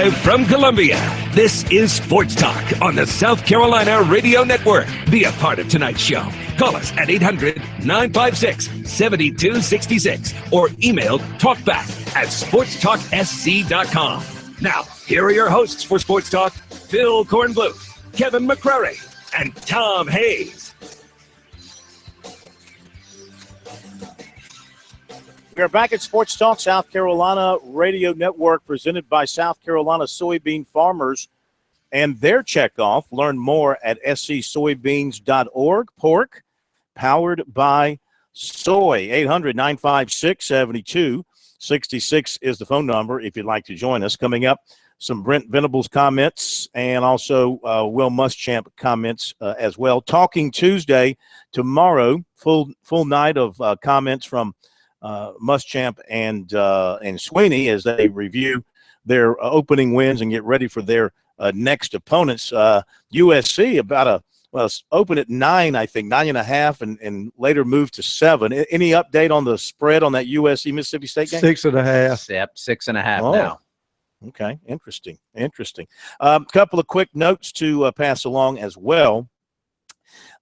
Live from Columbia, this is Sports Talk on the South Carolina Radio Network. Be a part of tonight's show. Call us at 800-956-7266 or email talkback at SportsTalkSC.com. Now, here are your hosts for Sports Talk, Phil Kornbluth, Kevin McCrary, and Tom Hayes. We are back at Sports Talk South Carolina Radio Network, presented by South Carolina soybean farmers and their checkoff. Learn more at scsoybeans.org. Pork, powered by soy. 800-956-7266 is the phone number if you'd like to join us. Coming up, some Brent Venables comments and also Will Muschamp comments as well. Talking Tuesday tomorrow, full night of comments from Muschamp and Sweeney as they review their opening wins and get ready for their next opponents. USC open at 9, I think, 9.5, and later moved to 7. Any update on the spread on that USC Mississippi State game? 6.5. Yep, 6.5 now. Okay, interesting. Couple of quick notes to pass along as well.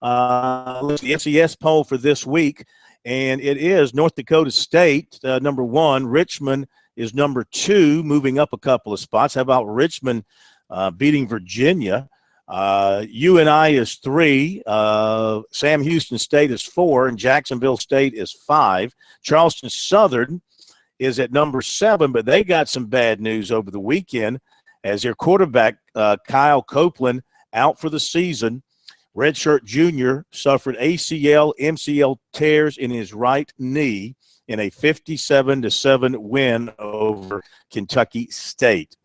The FCS poll for this week, and it is North Dakota State, number 1. Richmond is number 2, moving up a couple of spots. How about Richmond beating Virginia? UNI is 3. Sam Houston State is 4, and Jacksonville State is 5. Charleston Southern is at number 7, but they got some bad news over the weekend as their quarterback, Kyle Copeland, out for the season. Redshirt junior suffered ACL, MCL tears in his right knee in a 57-7 win over Kentucky State.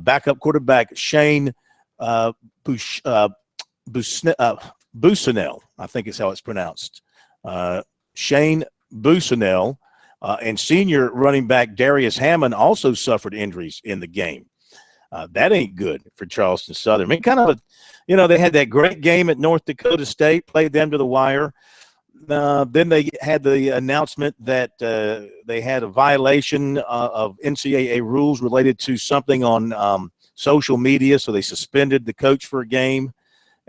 Backup quarterback Shane Busanel, I think is how it's pronounced. Shane Busanel and senior running back Darius Hammond also suffered injuries in the game. That ain't good for Charleston Southern. I mean, they had that great game at North Dakota State, played them to the wire. Then they had the announcement that they had a violation of NCAA rules related to something on social media, so they suspended the coach for a game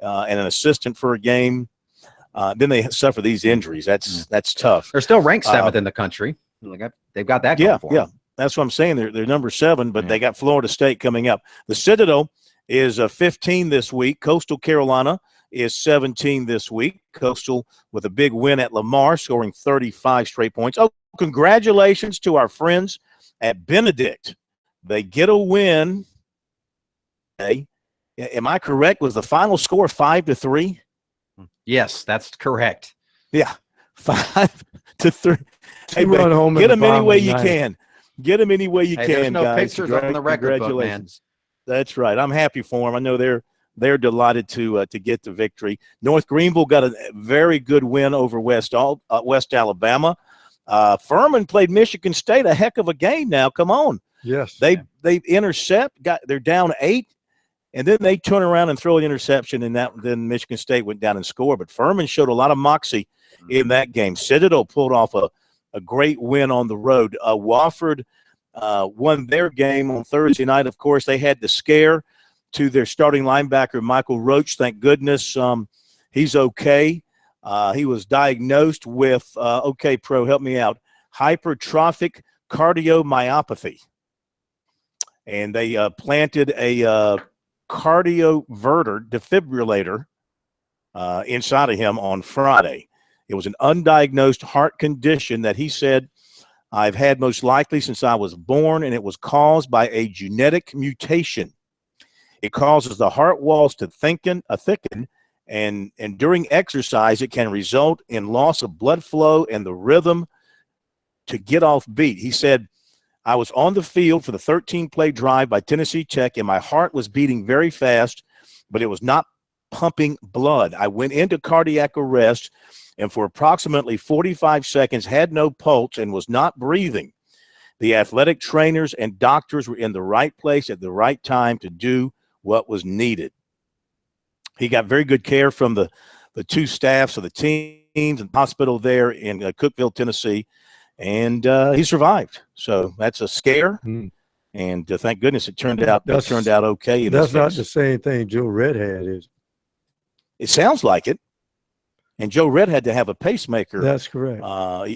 and an assistant for a game. Then they suffer these injuries. That's tough. They're still ranked 7th in the country. They've got that going for them. Yeah. That's what I'm saying. They're number 7, but they got Florida State coming up. The Citadel is 15 this week. Coastal Carolina is 17 this week. Coastal with a big win at Lamar, scoring 35 straight points. Oh, congratulations to our friends at Benedict. They get a win. Hey, am I correct? Was the final score 5-3? Yes, that's correct. Yeah, 5-3. Hey, run home get them any way you can. Get them any way you can, there's no guys. pictures on the record book, man. That's right. I'm happy for them. I know they're delighted to get the victory. North Greenville got a very good win over West Alabama. Furman played Michigan State, a heck of a game. Now, come on. Yes. They intercept. They're down 8, and then they turn around and throw an interception, and then Michigan State went down and scored. But Furman showed a lot of moxie in that game. Citadel pulled off a great win on the road. Wofford won their game on Thursday night. Of course, they had the scare to their starting linebacker, Michael Roach. Thank goodness he's okay. He was diagnosed with, Pro, help me out, hypertrophic cardiomyopathy. And they planted a defibrillator inside of him on Friday. It was an undiagnosed heart condition that he said I've had most likely since I was born, and it was caused by a genetic mutation. It causes the heart walls to thicken, and during exercise, it can result in loss of blood flow and the rhythm to get off beat. He said, I was on the field for the 13-play drive by Tennessee Tech, and my heart was beating very fast, but it was not pumping blood. I went into cardiac arrest, and for approximately 45 seconds had no pulse and was not breathing. The athletic trainers and doctors were in the right place at the right time to do what was needed. He got very good care from the two staffs of the teams and hospital there in Cookeville, Tennessee, and he survived. So that's a scare, and thank goodness it turned out okay. That's not the same thing Joe Red had, is it? It sounds like it. And Joe Red had to have a pacemaker. That's correct.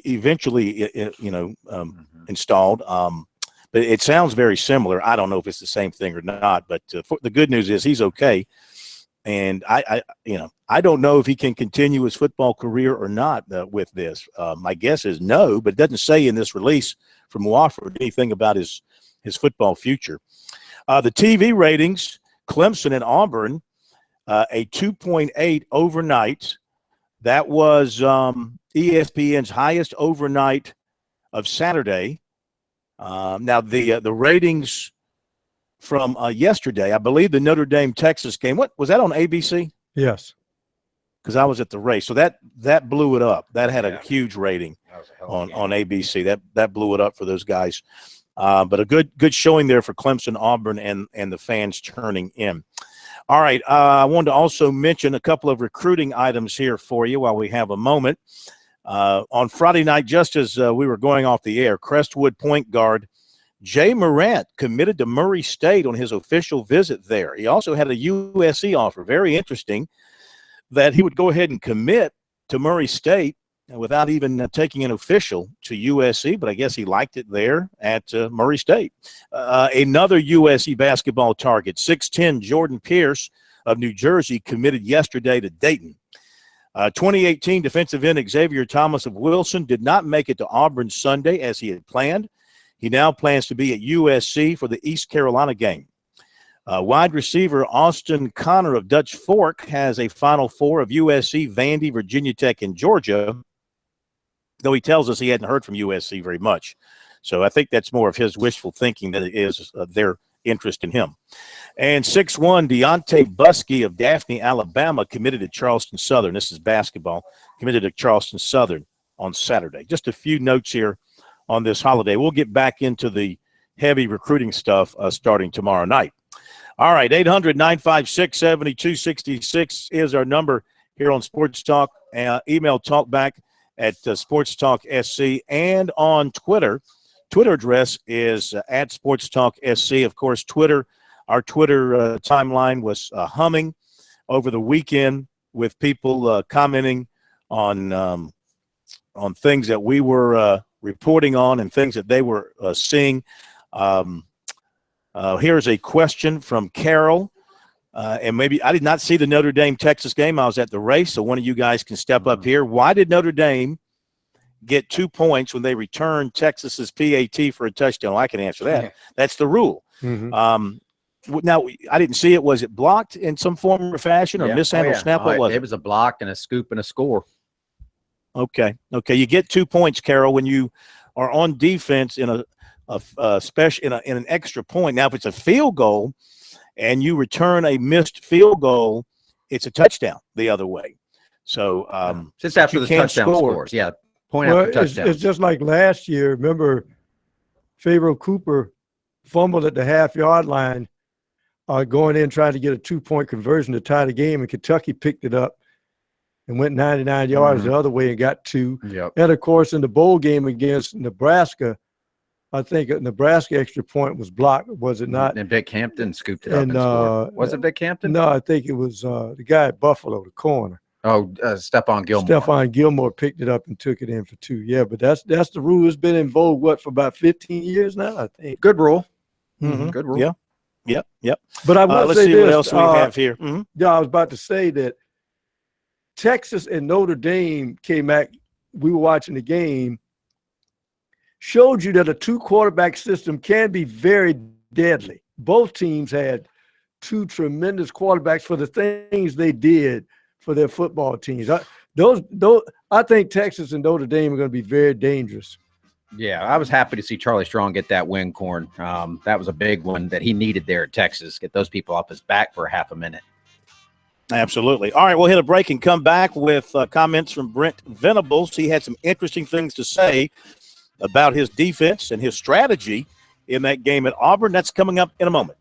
Eventually, installed. But it sounds very similar. I don't know if it's the same thing or not, but the good news is he's okay. And I don't know if he can continue his football career or not with this. My guess is no, but it doesn't say in this release from Wofford anything about his football future. The TV ratings, Clemson and Auburn, a 2.8 overnight. That was ESPN's highest overnight of Saturday. Now, the ratings from yesterday, I believe the Notre Dame Texas game. What was that on ABC? Yes, because I was at the race. So that blew it up. That had a huge rating on ABC. That blew it up for those guys. But a good showing there for Clemson, Auburn, and the fans turning in. All right, I wanted to also mention a couple of recruiting items here for you while we have a moment. On Friday night, just as we were going off the air, Crestwood point guard Jay Morant committed to Murray State on his official visit there. He also had a USC offer. Very interesting that he would go ahead and commit to Murray State without even taking an official to USC, but I guess he liked it there at Murray State. Another USC basketball target, 6'10" Jordan Pierce of New Jersey, committed yesterday to Dayton. 2018 defensive end Xavier Thomas of Wilson did not make it to Auburn Sunday as he had planned. He now plans to be at USC for the East Carolina game. Wide receiver Austin Connor of Dutch Fork has a Final Four of USC, Vandy, Virginia Tech, and Georgia, though he tells us he hadn't heard from USC very much. So I think that's more of his wishful thinking than it is their interest in him. And 6'1", Deontay Buskey of Daphne, Alabama, committed to Charleston Southern. This is basketball. Committed to Charleston Southern on Saturday. Just a few notes here on this holiday. We'll get back into the heavy recruiting stuff starting tomorrow night. All right, 800-956-7266 is our number here on Sports Talk. Email talkback at Sports Talk SC, and on Twitter. Twitter address is at Sports Talk SC. Of course, our Twitter timeline was humming over the weekend with people commenting on things that we were reporting on and things that they were seeing. Here's a question from Carol. And maybe I did not see the Notre Dame-Texas game. I was at the race, so one of you guys can step up here. Why did Notre Dame get 2 points when they returned Texas's PAT for a touchdown? Well, I can answer that. Yeah. That's the rule. Mm-hmm. Now, I didn't see it. Was it blocked in some form or fashion or mishandled snap? What was it? It was a block and a scoop and a score. Okay. You get 2 points, Carol, when you are on defense in an extra point. Now, if it's a field goal and you return a missed field goal, it's a touchdown the other way. So just after the touchdown scores, point after touchdown. It's just like last year. Remember, Pharaoh Cooper fumbled at the half-yard line, going in trying to get a 2-point conversion to tie the game, and Kentucky picked it up and went 99 yards the other way and got 2. Yep. And, of course, in the bowl game against Nebraska, I think a Nebraska extra point was blocked, was it not? And Vic Hampton scooped it up and scored. Was it Vic Hampton? No, I think it was the guy at Buffalo, the corner. Oh, Stephon Gilmore. Stephon Gilmore picked it up and took it in for 2. Yeah, but that's the rule. It's been in vogue, for about 15 years now, I think. Good rule. Mm-hmm. Good rule. Yeah. Yep. But I want to say see what else we have here. Mm-hmm. Yeah, I was about to say that Texas and Notre Dame came back. We were watching the game. Showed you that a 2-quarterback system can be very deadly. Both teams had 2 tremendous quarterbacks for the things they did for their football teams. I think Texas and Notre Dame are going to be very dangerous. Yeah, I was happy to see Charlie Strong get that win, Corn. That was a big one that he needed there at Texas. Get those people off his back for half a minute. Absolutely. All right, we'll hit a break and come back with comments from Brent Venables. He had some interesting things to say about his defense and his strategy in that game at Auburn. That's coming up in a moment.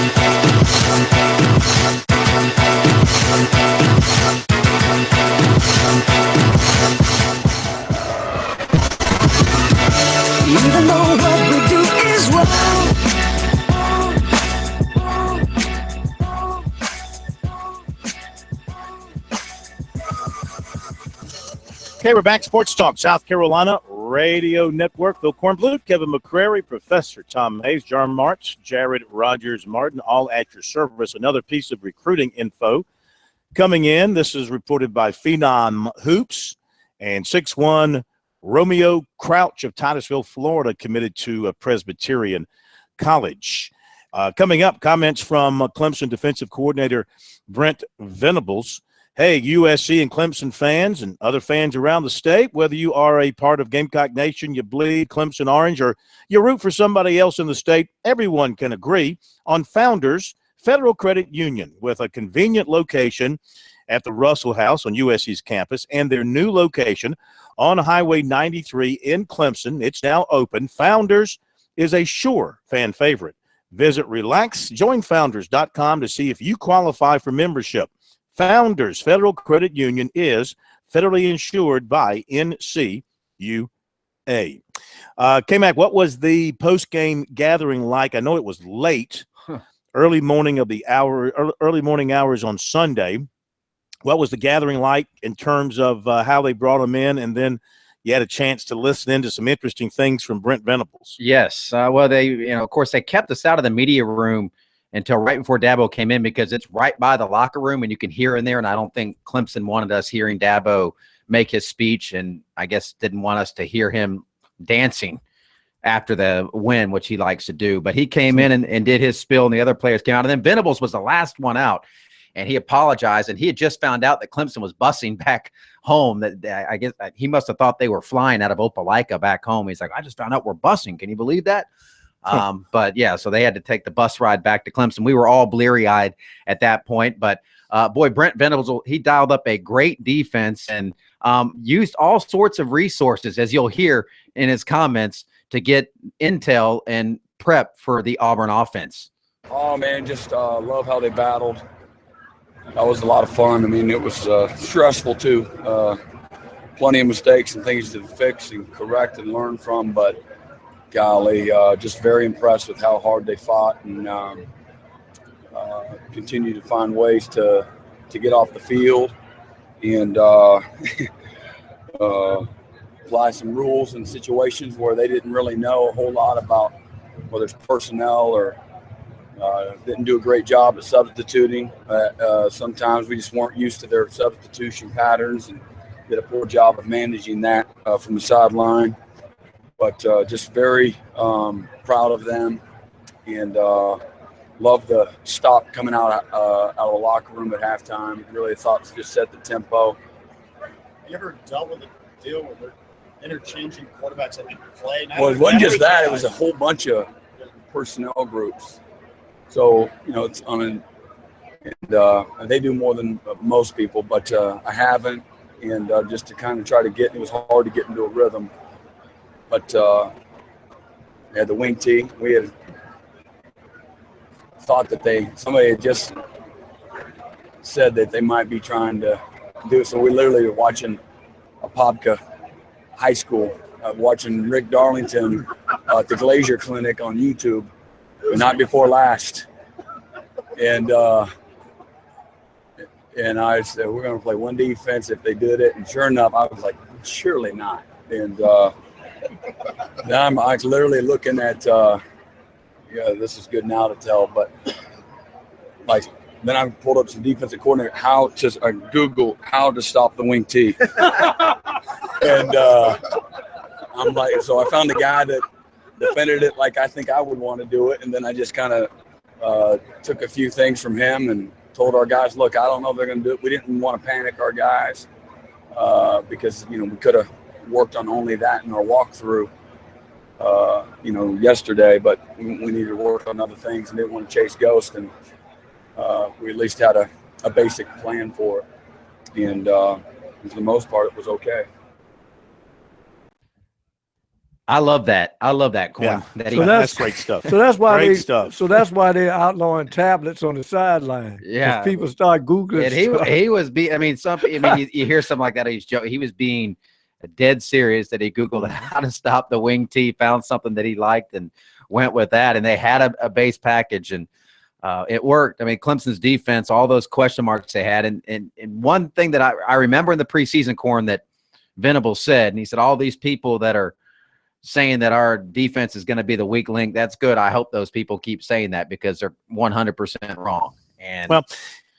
Even though what we do is wrong. Okay, we're back. Sports Talk, South Carolina Radio Network. Phil Kornblut, Kevin McCrary, Professor Tom Hayes, John March, Jared Rogers Martin, all at your service. Another piece of recruiting info coming in. This is reported by Phenom Hoops, and 6'1" Romeo Crouch of Titusville, Florida, committed to Presbyterian College. Coming up, comments from Clemson defensive coordinator Brent Venables. Hey, USC and Clemson fans and other fans around the state, whether you are a part of Gamecock Nation, you bleed Clemson Orange, or you root for somebody else in the state, everyone can agree on Founders Federal Credit Union with a convenient location at the Russell House on USC's campus and their new location on Highway 93 in Clemson. It's now open. Founders is a sure fan favorite. Visit joinfounders.com to see if you qualify for membership. Founders Federal Credit Union is federally insured by NCUA. K-Mac, what was the post-game gathering like? I know it was late, early morning hours on Sunday. What was the gathering like in terms of how they brought them in, and then you had a chance to listen into some interesting things from Brent Venables? Yes. Well, they, of course, they kept us out of the media room until right before Dabo came in because it's right by the locker room and you can hear in there. And I don't think Clemson wanted us hearing Dabo make his speech, and I guess didn't want us to hear him dancing after the win, which he likes to do. But he came in and did his spiel, and the other players came out. And then Venables was the last one out, and he apologized. And he had just found out that Clemson was busing back home. That I guess he must have thought they were flying out of Opelika back home. He's like, I just found out we're busing. Can you believe that? But yeah, so they had to take the bus ride back to Clemson. We were all bleary-eyed at that point, but boy, Brent Venables, he dialed up a great defense and used all sorts of resources, as you'll hear in his comments, to get intel and prep for the Auburn offense. Oh man, just love how they battled. That was a lot of fun. I mean, it was stressful too. Plenty of mistakes and things to fix and correct and learn from, but golly, just very impressed with how hard they fought and continue to find ways to get off the field and apply some rules in situations where they didn't really know a whole lot about, whether it's personnel or didn't do a great job at substituting. Sometimes we just weren't used to their substitution patterns and did a poor job of managing that from the sideline. But just very proud of them, and love the stop coming out of the locker room at halftime. Really thought it just set the tempo. You ever dealt with a deal where they're interchanging quarterbacks at the play? Well, it wasn't just that; it was a whole bunch of personnel groups. So it's on, and they do more than most people, but I haven't, and just to kind of try to get. It was hard to get into a rhythm. But we had the wing tee. We had thought that somebody had just said that they might be trying to do it. So we literally were watching Apopka High School, watching Rick Darlington at the Glazier Clinic on YouTube the night before last. And I said, we're going to play one defense if they did it. And sure enough, I was like, surely not. And now I'm literally looking at, this is good now to tell, but then I pulled up some defensive coordinator, Google how to stop the wing tee. And I'm like, so I found a guy that defended it like I think I would want to do it. And then I just kind of took a few things from him and told our guys, look, I don't know if they're going to do it. We didn't want to panic our guys because, we could have worked on only that in our walkthrough, yesterday, but we needed to work on other things and didn't want to chase ghosts. And we at least had a basic plan for it. And for the most part, it was okay. I love that. I love that, Corn. Yeah. That So that's great stuff. So that's why Great stuff. So that's why they're outlawing tablets on the sideline. 'Cause Yeah. people start googling. And stuff. he was I mean, you hear something like that. He was being dead serious that he Googled how to stop the wing tee, found something that he liked, and went with that. And they had a base package, and it worked. I mean, Clemson's defense, all those question marks they had. And one thing that I remember in the preseason, Corn, that Venables said, and he said, all these people that are saying that our defense is going to be the weak link, that's good. I hope those people keep saying that because they're 100% wrong. And well,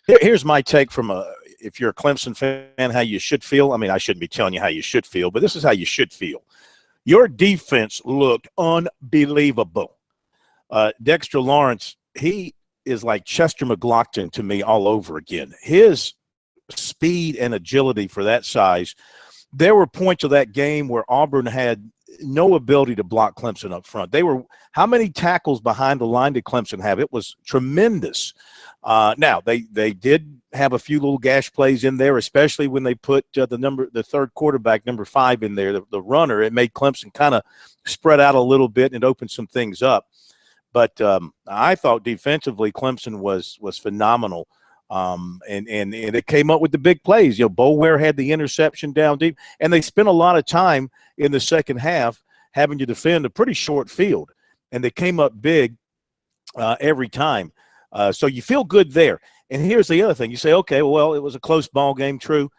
here's my take from if you're a Clemson fan, how you should feel. I mean, I shouldn't be telling you how you should feel, but this is how you should feel. Your defense looked unbelievable. Dexter Lawrence, he is like Chester McLaughlin to me all over again. His speed and agility for that size. There were points of that game where Auburn had no ability to block Clemson up front. How many tackles behind the line did Clemson have? It was tremendous. Now they did have a few little gash plays in there, especially when they put the third quarterback, number 5, in there, the runner. It made Clemson kind of spread out a little bit and open some things up. But I thought defensively Clemson was phenomenal. And it came up with the big plays. Boulware had the interception down deep, and they spent a lot of time in the second half having to defend a pretty short field, and they came up big every time. So you feel good there. And here's the other thing. You say, okay, well, it was a close ball game, true.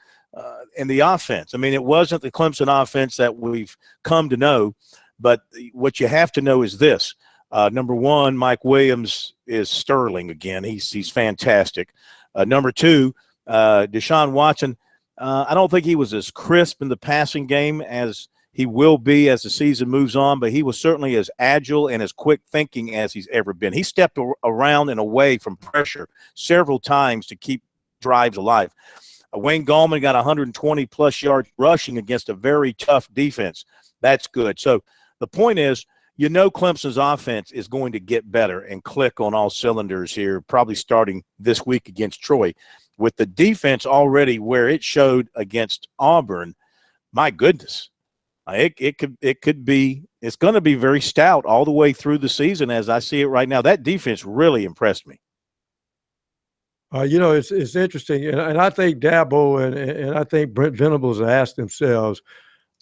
And the offense, I mean, it wasn't the Clemson offense that we've come to know, but what you have to know is this. Number 1, Mike Williams is sterling again. He's fantastic. Number 2, Deshaun Watson, I don't think he was as crisp in the passing game as he will be as the season moves on, but he was certainly as agile and as quick thinking as he's ever been. He stepped around and away from pressure several times to keep drives alive. Wayne Gallman got 120-plus yards rushing against a very tough defense. That's good. So the point is, Clemson's offense is going to get better and click on all cylinders here, probably starting this week against Troy. With the defense already where it showed against Auburn, my goodness, it's going to be very stout all the way through the season as I see it right now. That defense really impressed me. It's interesting, and I think Dabo and I think Brent Venables asked themselves,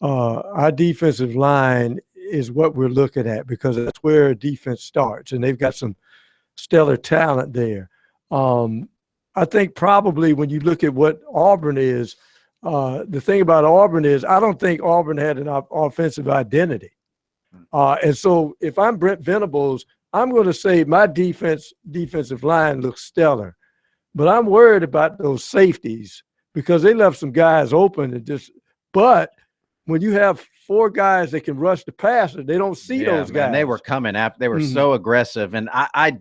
our defensive line is what we're looking at because that's where defense starts, and they've got some stellar talent there. I think probably when you look at what Auburn is, the thing about Auburn is I don't think Auburn had an offensive identity. And so if I'm Brent Venables, I'm going to say my defensive line looks stellar. But I'm worried about those safeties because they left some guys open but when you have 4 guys that can rush the passer, they don't see those guys. Man, they were coming after. They were so aggressive. And I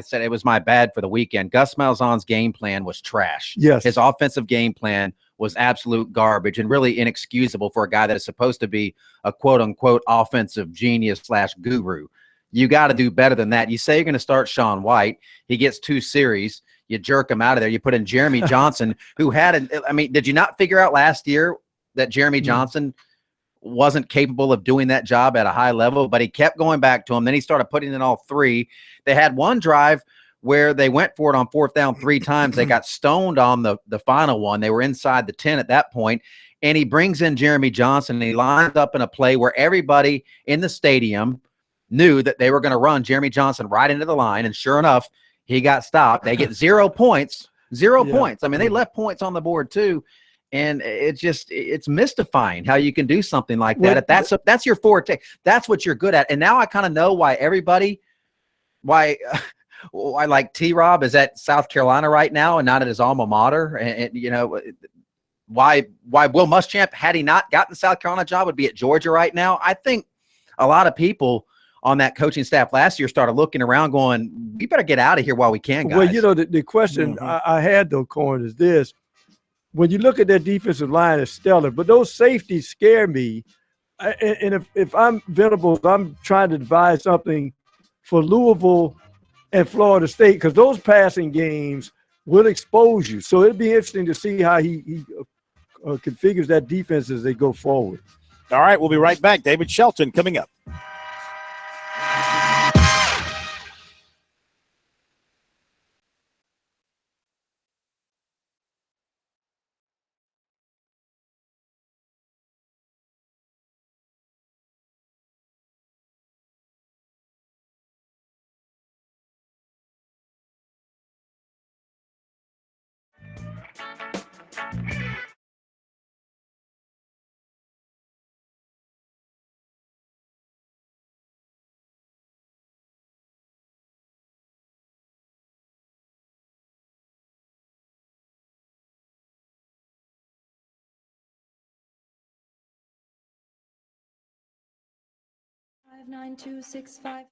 said it was my bad for the weekend. Gus Malzahn's game plan was trash. Yes. His offensive game plan was absolute garbage and really inexcusable for a guy that is supposed to be a quote-unquote offensive genius / guru. You got to do better than that. You say you're going to start Sean White. He gets 2 series. You jerk him out of there. You put in Jeremy Johnson, who did you not figure out last year that Jeremy Johnson wasn't capable of doing that job at a high level, but he kept going back to him. Then he started putting in all 3. They had one drive where they went for it on 4th down 3 times. They got stoned on the final one. They were inside the 10 at that point, and he brings in Jeremy Johnson, and he lines up in a play where everybody in the stadium knew that they were going to run Jeremy Johnson right into the line, and sure enough, he got stopped. They get 0 points. 0 points. I mean, they left points on the board too. And it's mystifying how you can do something like that. If that's your forte, that's what you're good at. And now I kind of know why why like T-Rob is at South Carolina right now and not at his alma mater. And why Will Muschamp, had he not gotten the South Carolina job, would be at Georgia right now. I think a lot of people on that coaching staff last year started looking around going, we better get out of here while we can, guys. Well, the question I had, though, Corn, is this. When you look at their defensive line, it's stellar, but those safeties scare me. And if I'm Venables, I'm trying to devise something for Louisville and Florida State because those passing games will expose you. So it'd be interesting to see how he configures that defense as they go forward. All right, we'll be right back. David Shelton coming up. Five, 9, 2, 6, 5.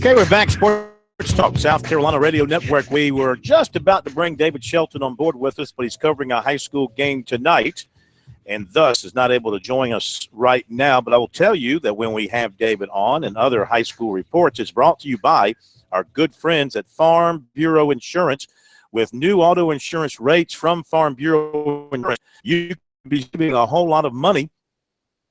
Okay, we're back. Sports Talk, South Carolina Radio Network. We were just about to bring David Shelton on board with us, but he's covering a high school game tonight and thus is not able to join us right now. But I will tell you that when we have David on and other high school reports, it's brought to you by our good friends at Farm Bureau Insurance. With new auto insurance rates from Farm Bureau Insurance, you can be saving a whole lot of money,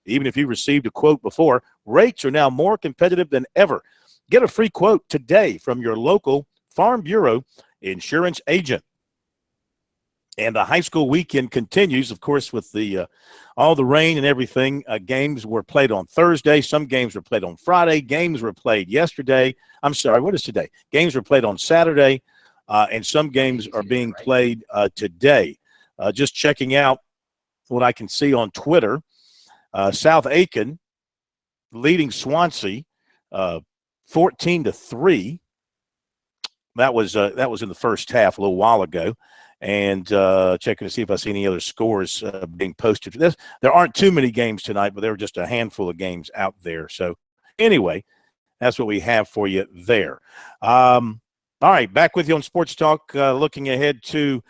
even if you received a quote before. Rates are now more competitive than ever. Get a free quote today from your local Farm Bureau insurance agent. And the high school weekend continues, of course, with the all the rain and everything. Games were played on Thursday. Some games were played on Friday. Games were played yesterday. I'm sorry, what is today? Games were played on Saturday, and some games are being played today. Just checking out what I can see on Twitter. South Aiken leading Swansea 14-3. That was in the first half a little while ago. And checking to see if I see any other scores being posted for this. There aren't too many games tonight, but there were just a handful of games out there. So anyway, that's what we have for you there. All right, back with you on Sports Talk, looking ahead to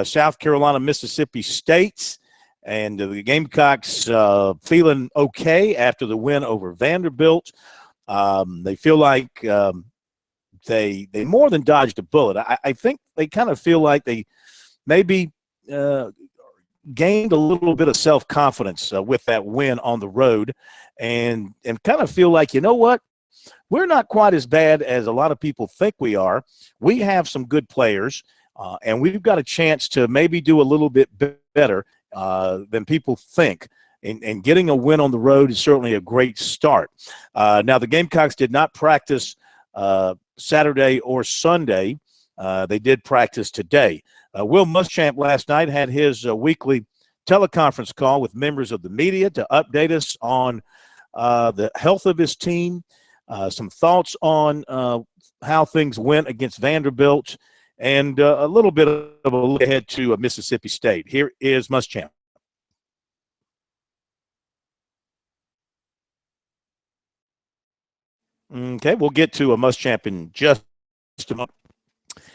South Carolina, Mississippi State. And the Gamecocks feeling okay after the win over Vanderbilt. They feel like they more than dodged a bullet. I think they kind of feel like they maybe gained a little bit of self-confidence with that win on the road and kind of feel like, you know what, we're not quite as bad as a lot of people think we are. We have some good players, and we've got a chance to maybe do a little bit better than people think. And getting a win on the road is certainly a great start. Now, the Gamecocks did not practice Saturday or Sunday. They did practice today. Will Muschamp last night had his weekly teleconference call with members of the media to update us on the health of his team, some thoughts on how things went against Vanderbilt, and a little bit of a look ahead to Mississippi State. Here is Muschamp. Okay, we'll get to a Muschamp in just a moment.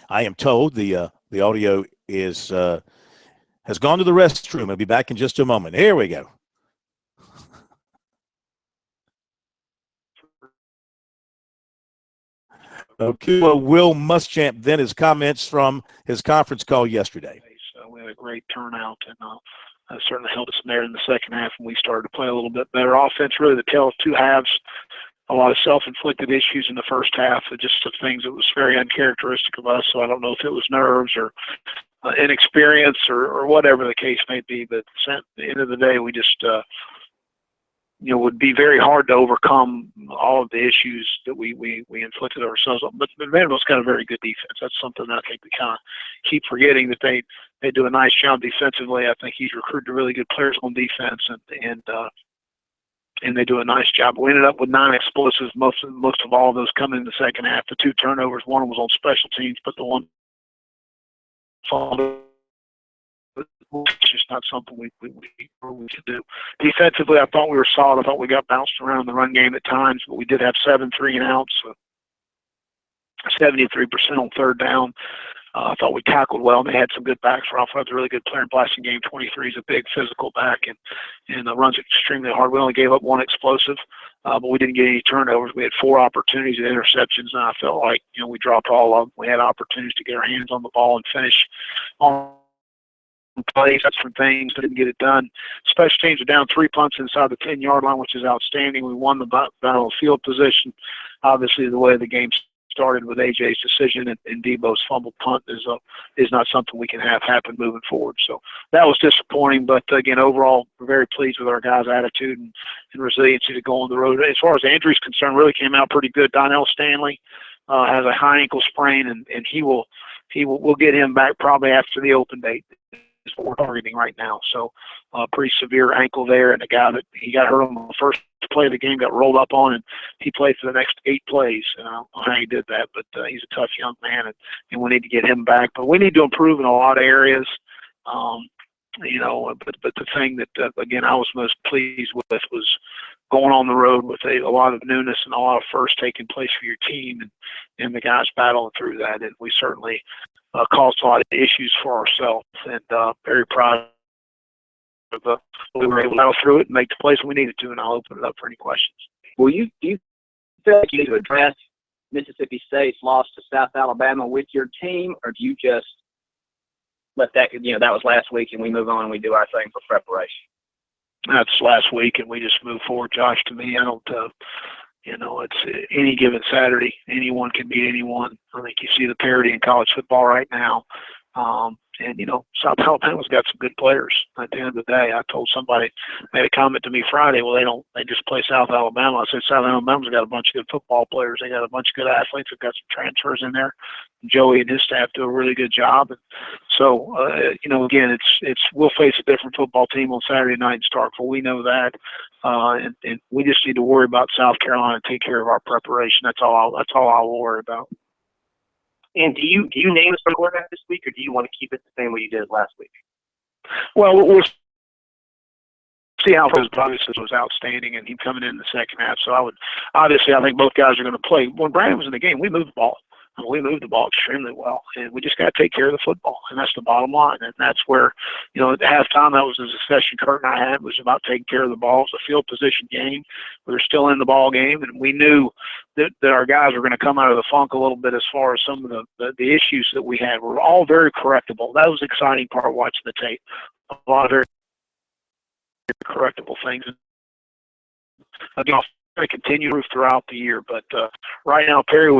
I am told the audio is has gone to the restroom. I'll be back in just a moment. Here we go. Okay, well, Will Muschamp, then his comments from his conference call yesterday. We had a great turnout, and certainly helped us there in the second half, and we started to play a little bit better offense. Really, the tale of two halves. A lot of self-inflicted issues in the first half, just some things that was very uncharacteristic of us. So I don't know if it was nerves or inexperience or whatever the case may be. But at the end of the day, we just would be very hard to overcome all of the issues that we inflicted ourselves on. But Vanderbilt's got a very good defense. That's something that I think we kind of keep forgetting, that they do a nice job defensively. I think he's recruited really good players on defense, and they do a nice job. We ended up with 9 explosives, most of all of those coming in the second half. The 2 turnovers, one was on special teams, but the one it's just not something we could do. Defensively, I thought we were solid. I thought we got bounced around in the run game at times, but we did have 7 3-and-outs, so 73% on third down. I thought we tackled well, and they had some good backs. Ralph Webb's a really good player in passing game. 23 is a big physical back and runs extremely hard. We only gave up 1 explosive, but we didn't get any turnovers. We had 4 opportunities and interceptions, and I felt like we dropped all of them. We had opportunities to get our hands on the ball and finish on plays. That's some things that didn't get it done. Special teams are down 3 punts inside the 10-yard line, which is outstanding. We won the battle of field position. Obviously, the way the game started with AJ's decision and Debo's fumbled punt is not something we can have happen moving forward. So that was disappointing. But again, overall, we're very pleased with our guys' attitude and resiliency to go on the road. As far as the injuries concerned, really came out pretty good. Donnell Stanley has a high ankle sprain, and we'll get him back probably after the open date. Is what we're targeting right now. So pretty severe ankle there, and a guy that he got hurt on the first play of the game, got rolled up on, and he played for the next 8 plays. I don't know how he did that, but he's a tough young man, and we need to get him back. But we need to improve in a lot of areas. But the thing that, again, I was most pleased with was going on the road with a lot of newness and a lot of firsts taking place for your team, and the guys battling through that. And we certainly caused a lot of issues for ourselves, and very proud of we were able to battle through it and make the plays we needed to, and I'll open it up for any questions. Do you feel like you need to address Mississippi State's loss to South Alabama with your team, or do you just let that, that was last week and we move on and we do our thing for preparation? That's last week, and we just move forward, Josh. To me, I don't it's any given Saturday. Anyone can beat anyone. I think you see the parity in college football right now. And, South Alabama's got some good players. At the end of the day, I told somebody, made a comment to me Friday, well, they just play South Alabama. I said, South Alabama's got a bunch of good football players. They got a bunch of good athletes. They've got some transfers in there. Joey and his staff do a really good job. And so, again, we'll face a different football team on Saturday night in Starkville. We know that. And we just need to worry about South Carolina and take care of our preparation. That's all I'll worry about. And do you name a starting quarterback this week, or do you want to keep it the same way you did last week? Well, we'll see how his bonuses was outstanding, and him coming in the second half. So I think both guys are going to play. When Brandon was in the game, we moved the ball. We moved the ball extremely well, and we just got to take care of the football, and that's the bottom line. And that's where, at halftime, that was the discussion Kurt and I had, was about taking care of the ball. It's a field position game. We're still in the ball game, and we knew that our guys were going to come out of the funk a little bit as far as some of the issues that we had. Were all very correctable. That was the exciting part watching the tape. A lot of very correctable things. Again, I'll continue throughout the year, but right now, Perry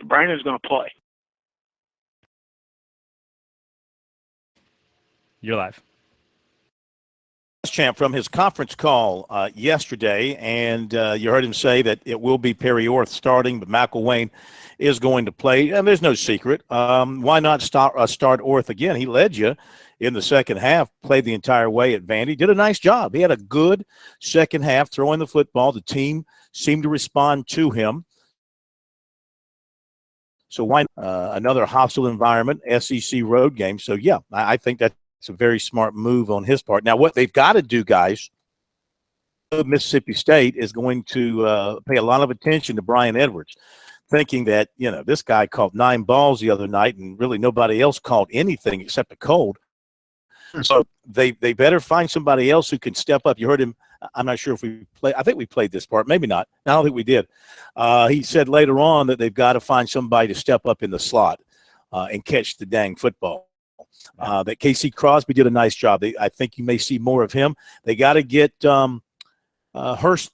Brandon's going to play. You're live. Champ from his conference call yesterday, and you heard him say that it will be Perry Orth starting, but McElwain is going to play. And there's no secret. Why not start Orth again? He led you in the second half, played the entire way at Vandy, did a nice job. He had a good second half throwing the football. The team seemed to respond to him. So why another hostile environment, SEC road game? So, yeah, I think that's a very smart move on his part. Now, what they've got to do, guys, Mississippi State is going to pay a lot of attention to Brian Edwards, thinking that, this guy caught 9 balls the other night and really nobody else caught anything except a cold. So they better find somebody else who can step up. You heard him. I'm not sure if we played. I think we played this part. Maybe not. I don't think we did. He said later on that they've got to find somebody to step up in the slot and catch the dang football. That Casey Crosby did a nice job. I think you may see more of him. They got to get Hurst.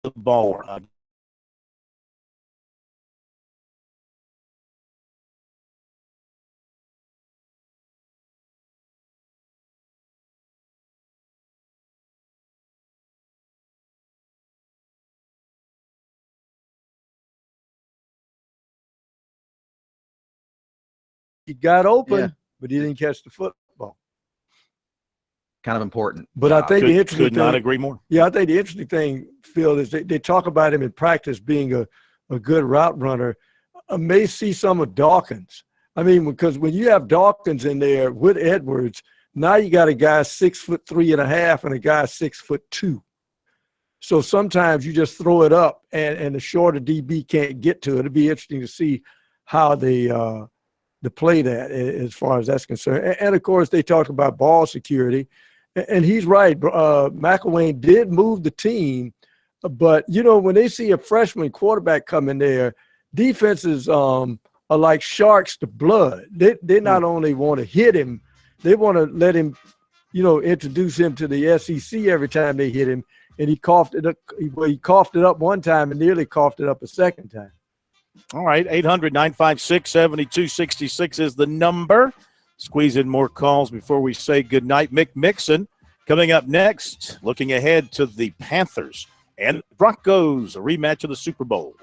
The ball. He got open, Yeah. but he didn't catch the football. Kind of important. But I think the interesting could thing, not agree more. Yeah, I think the interesting thing, Phil, is they talk about him in practice being a good route runner. I may see some of Dawkins. I mean, because when you have Dawkins in there with Edwards, now you got a guy 6'3.5" and a guy 6'2". So sometimes you just throw it up, and the shorter DB can't get to it. It'll be interesting to see how they play that as far as that's concerned. And of course, they talked about ball security. And he's right. McElwain did move the team, but when they see a freshman quarterback come in there, defenses are like sharks to blood. They not only want to hit him, they want to let him, introduce him to the SEC every time they hit him. And he coughed it up. He coughed it up one time and nearly coughed it up a second time. All right, 800-956-7266 is the number. Squeeze in more calls before we say goodnight. Mick Mixon coming up next, looking ahead to the Panthers and Broncos, a rematch of the Super Bowl.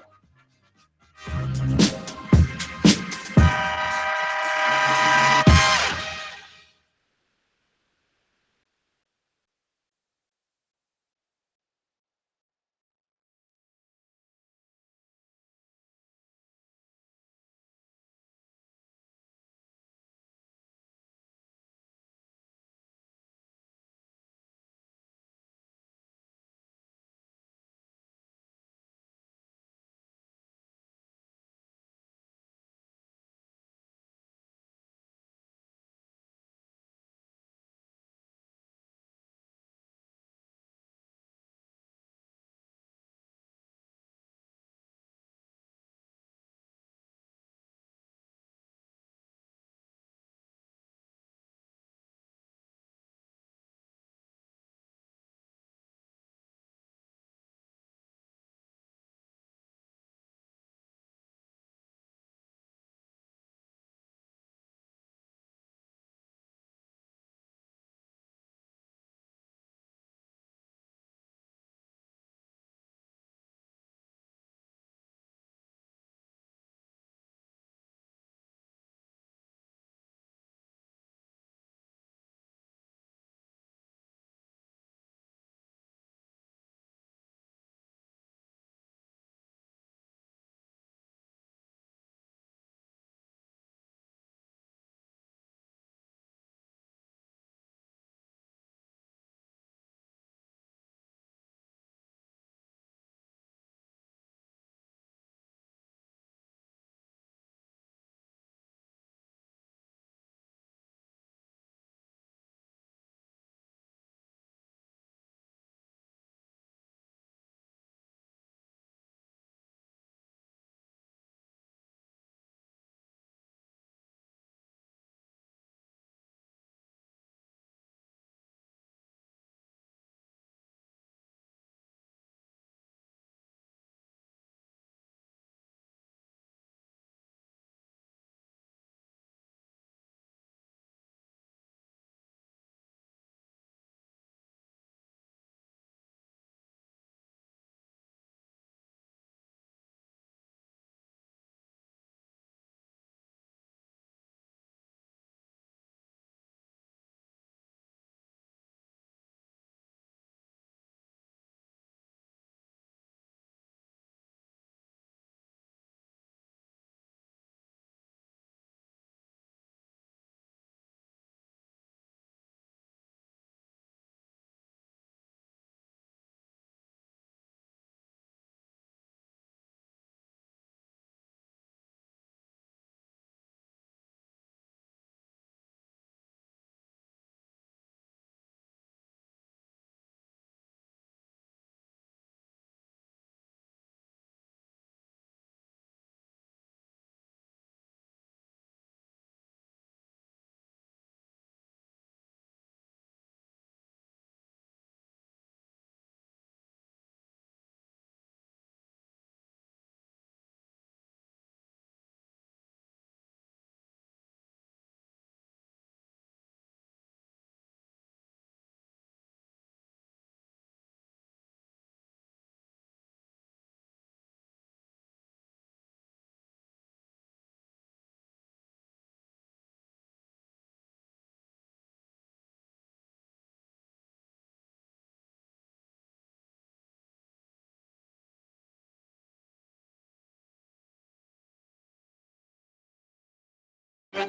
I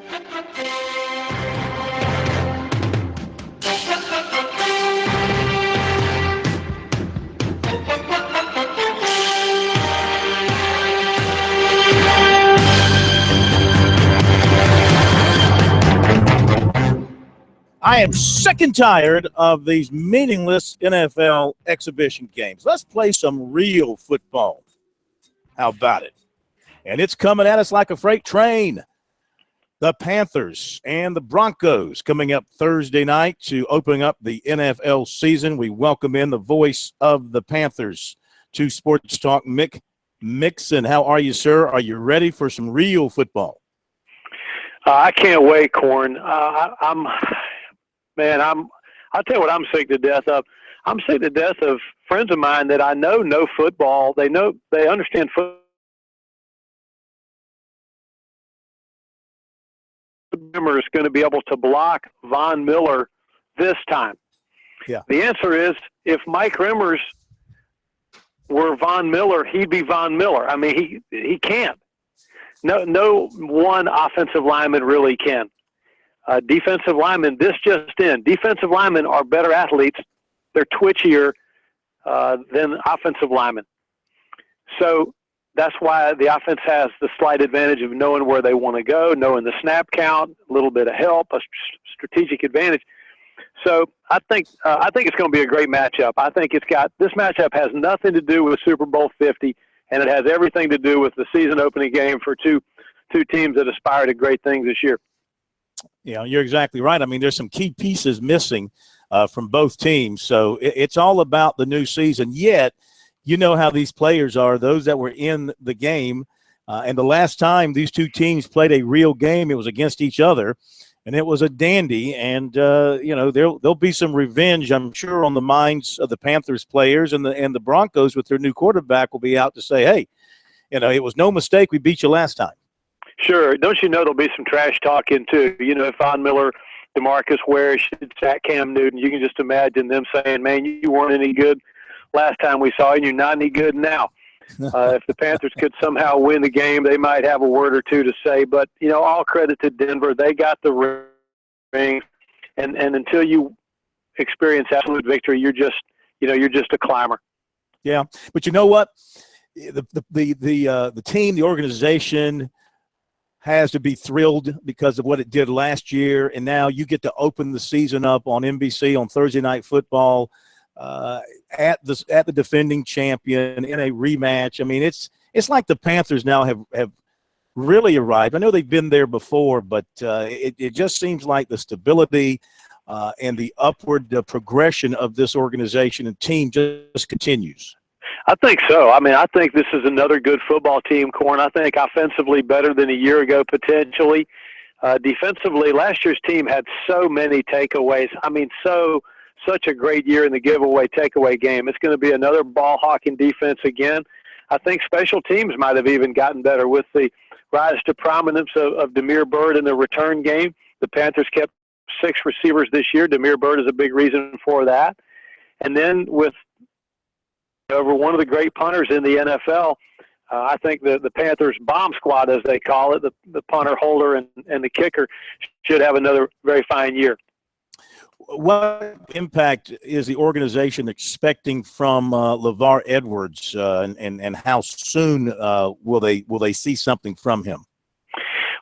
am sick and tired of these meaningless NFL exhibition games. Let's play some real football. How about it? And it's coming at us like a freight train. The Panthers and the Broncos coming up Thursday night to open up the NFL season. We welcome in the voice of the Panthers to Sports Talk, Mick Mixon. How are you, sir? Are you ready for some real football? I can't wait, Corn. I'll tell you what I'm sick to death of. I'm sick to death of friends of mine that I know football. They understand football. Rimmer is going to be able to block Von Miller this time. Yeah. The answer is, if Mike Rimmers were Von Miller, he'd be Von Miller. I mean, he can't. No one offensive lineman really can. Defensive linemen, defensive linemen are better athletes. They're twitchier than offensive linemen. So that's why the offense has the slight advantage of knowing where they want to go, knowing the snap count, a little bit of help, a strategic advantage. So I think it's going to be a great matchup. I think this matchup has nothing to do with Super Bowl 50, and it has everything to do with the season opening game for two teams that aspire to great things this year. Yeah, you're exactly right. I mean, there's some key pieces missing from both teams. So it's all about the new season. Yet, you know how these players are, those that were in the game. And the last time these two teams played a real game, it was against each other. And it was a dandy. And, there'll be some revenge, I'm sure, on the minds of the Panthers players. And the Broncos, with their new quarterback, will be out to say, hey, it was no mistake we beat you last time. Sure. Don't you know there'll be some trash talking, too? If Von Miller, DeMarcus Ware should sack Cam Newton, you can just imagine them saying, man, you weren't any good last time we saw you, and you're not any good now. If the Panthers could somehow win the game, they might have a word or two to say. But, all credit to Denver. They got the ring. And until you experience absolute victory, you're just a climber. Yeah. But you know what? The team, the organization has to be thrilled because of what it did last year, and now you get to open the season up on NBC on Thursday Night Football at the defending champion in a rematch. I mean, it's like the Panthers now have really arrived. I know they've been there before, but it just seems like the stability and the upward progression of this organization and team just continues. I think so. I mean, I think this is another good football team, Corn. I think offensively better than a year ago, potentially. Defensively, last year's team had so many takeaways. I mean, such a great year in the giveaway takeaway game. It's going to be another ball hawking defense again. I think special teams might have even gotten better with the rise to prominence of Damiere Byrd in the return game. The Panthers kept 6 receivers this year. Damiere Byrd is a big reason for that. And then with over one of the great punters in the NFL, I think the Panthers bomb squad, as they call it, the punter, holder, and the kicker, should have another very fine year. What impact is the organization expecting from LeVar Edwards, and how soon will they see something from him?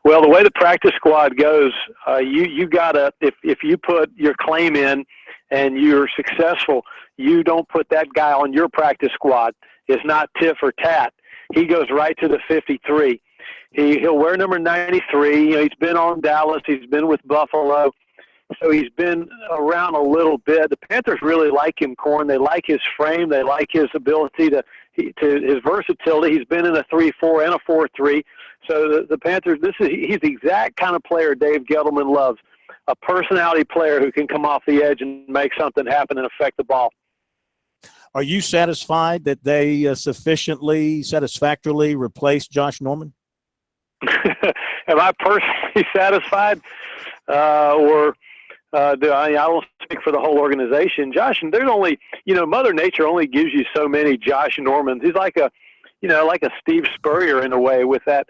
Well, the way the practice squad goes, you gotta, if you put your claim in and you're successful, you don't put that guy on your practice squad. It's not tit for tat. He goes right to the 53. He'll wear number 93. He's been on Dallas. He's been with Buffalo. So he's been around a little bit. The Panthers really like him, Corn. They like his frame. They like his ability to his versatility. He's been in a 3-4 and a 4-3. So the Panthers, he's the exact kind of player Dave Gettleman loves, a personality player who can come off the edge and make something happen and affect the ball. Are you satisfied that they satisfactorily replaced Josh Norman? Am I personally satisfied? I won't speak for the whole organization. Josh, and there's only, Mother Nature only gives you so many Josh Normans. He's like a Steve Spurrier in a way, with that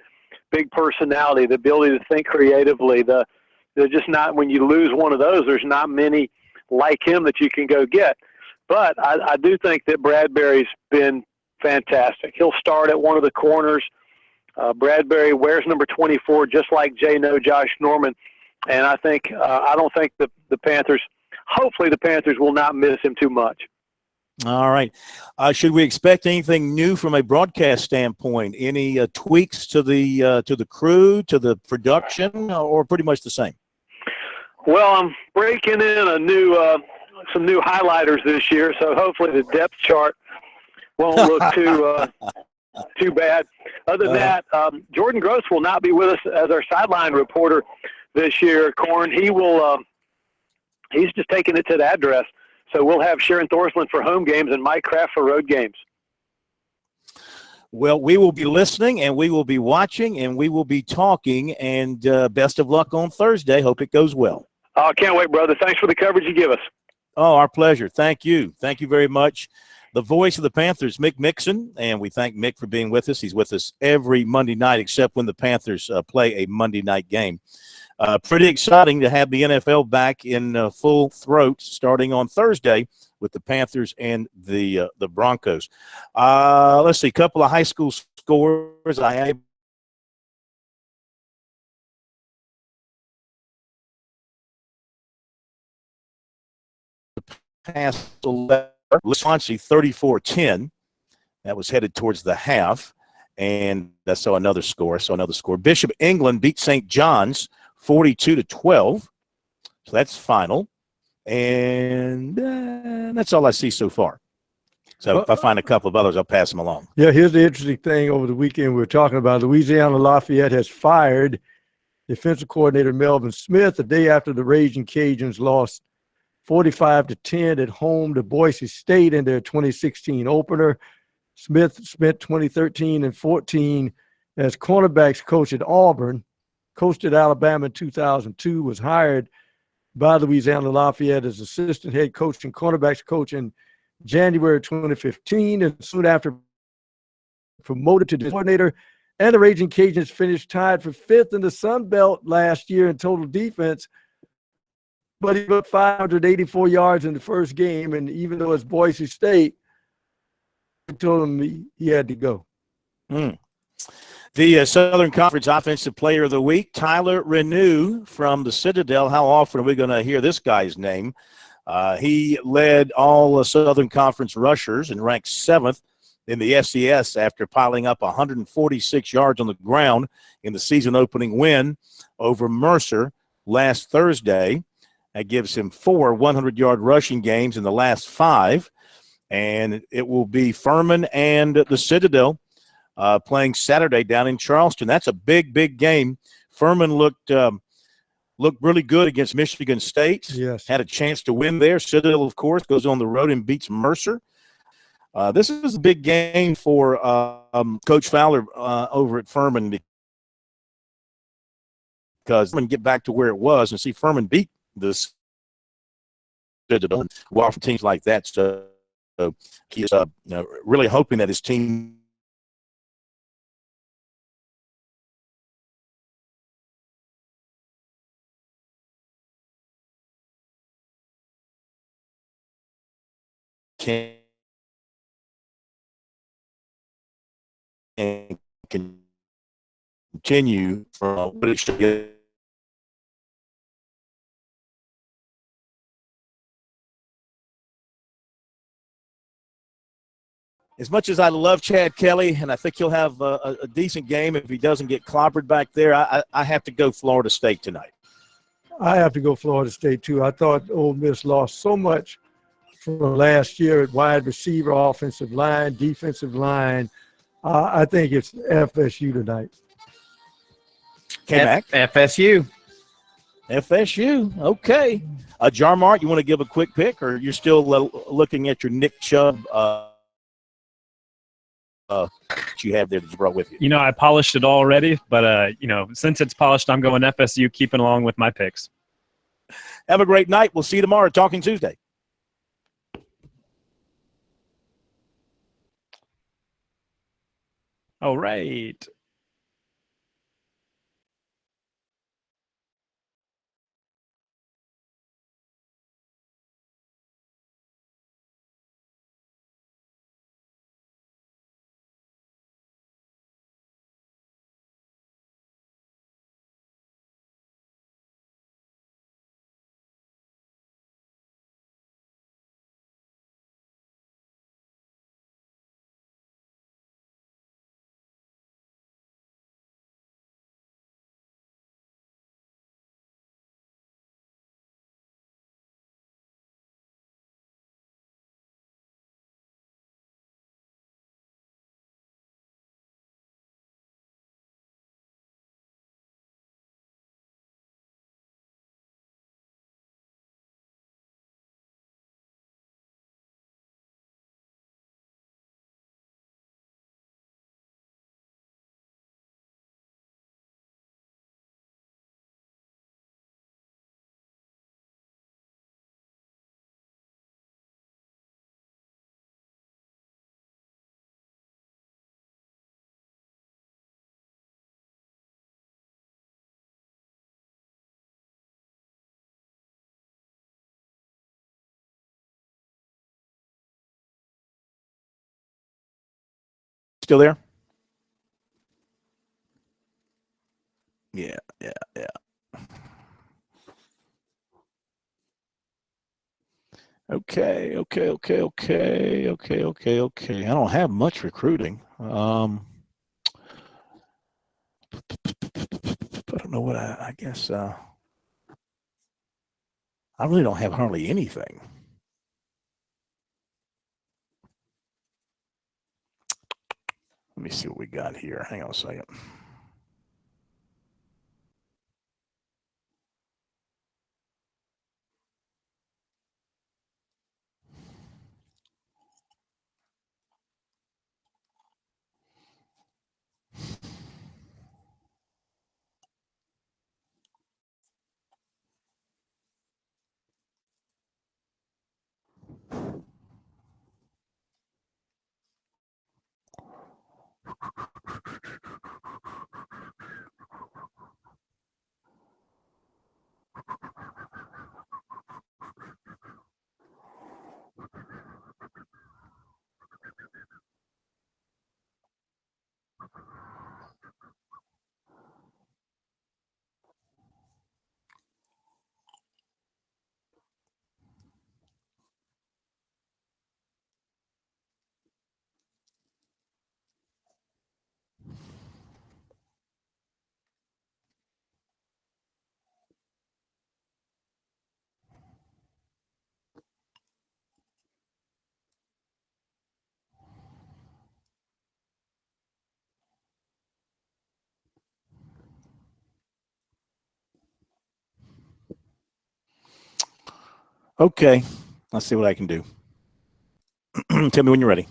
big personality, the ability to think creatively. They're just not, when you lose one of those, there's not many like him that you can go get. But I do think that Bradbury's been fantastic. He'll start at one of the corners. Bradbury wears number 24, just like Josh Norman. And I don't think the Panthers, hopefully the Panthers will not miss him too much. All right. Should we expect anything new from a broadcast standpoint? Any tweaks to the crew, to the production, or pretty much the same? Well, I'm breaking in some new highlighters this year, so hopefully the depth chart won't look too bad. Other than that, Jordan Gross will not be with us as our sideline reporter this year. Corn, he's just taking it to the address. So we'll have Sharon Thorsland for home games and Mike Kraft for road games. Well, we will be listening, and we will be watching, and we will be talking, and best of luck on Thursday. Hope it goes well. I can't wait, brother. Thanks for the coverage you give us. Oh, our pleasure. Thank you. Thank you very much. The voice of the Panthers, Mick Mixon, and we thank Mick for being with us. He's with us every Monday night except when the Panthers play a Monday night game. Pretty exciting to have the NFL back in full throat starting on Thursday with the Panthers and the Broncos. Let's see, a couple of high school scores. I passed Swansea 34-10. That was headed towards the half. And I saw another score. Bishop England beat St. John's 42-12. So that's final. And that's all I see so far. So if I find a couple of others, I'll pass them along. Yeah, here's the interesting thing over the weekend we were talking about. Louisiana Lafayette has fired defensive coordinator Melvin Smith the day after the Raging Cajuns lost 45-10 at home to Boise State in their 2016 opener. Smith spent 2013 and 14 as cornerbacks coach at Auburn, coached at Alabama in 2002, was hired by Louisiana Lafayette as assistant head coach and cornerbacks coach in January 2015, and soon after promoted to coordinator. And the Raging Cajuns finished tied for 5th in the Sun Belt last year in total defense, but he put 584 yards in the first game, and even though it's Boise State, I told him he had to go. The Southern Conference Offensive Player of the Week, Tyler Renew from the Citadel. How often are we going to hear this guy's name? He led all Southern Conference rushers and ranked 7th in the FCS after piling up 146 yards on the ground in the season-opening win over Mercer last Thursday. That gives him 4 100-yard rushing games in the last 5. And it will be Furman and the Citadel playing Saturday down in Charleston. That's a big, big game. Furman looked really good against Michigan State. Yes. Had a chance to win there. Citadel, of course, goes on the road and beats Mercer. This is a big game for Coach Fowler over at Furman because Furman get back to where it was and see Furman beat this Citadel. Well, for teams like that, so he's really hoping that his team can continue from what it should get. As much as I love Chad Kelly, and I think he'll have a decent game if he doesn't get clobbered back there, I have to go Florida State tonight. I have to go Florida State, too. I thought Ole Miss lost so much from last year at wide receiver, offensive line, defensive line. I think it's FSU tonight. FSU. FSU. Okay. Jarmart, you want to give a quick pick, or you're still looking at your Nick Chubb you have there that you brought with you? You know, I polished it already, but, since it's polished, I'm going FSU, keeping along with my picks. Have a great night. We'll see you tomorrow. Talking Tuesday. All right. still there? Yeah. Okay. I don't have much recruiting. I don't know what I guess. I really don't have hardly anything. Let me see what we got here. Hang on a second. Okay, let's see what I can do. Tell me when you're ready.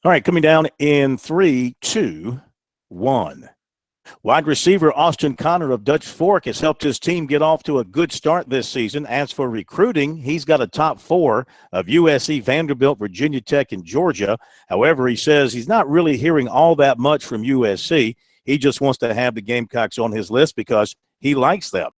All right, coming down in 3, 2, 1. Wide receiver Austin Connor of Dutch Fork has helped his team get off to a good start this season. As for recruiting, he's got a top 4 of USC, Vanderbilt, Virginia Tech, and Georgia. However, he says he's not really hearing all that much from USC. He just wants to have the Gamecocks on his list because he likes them.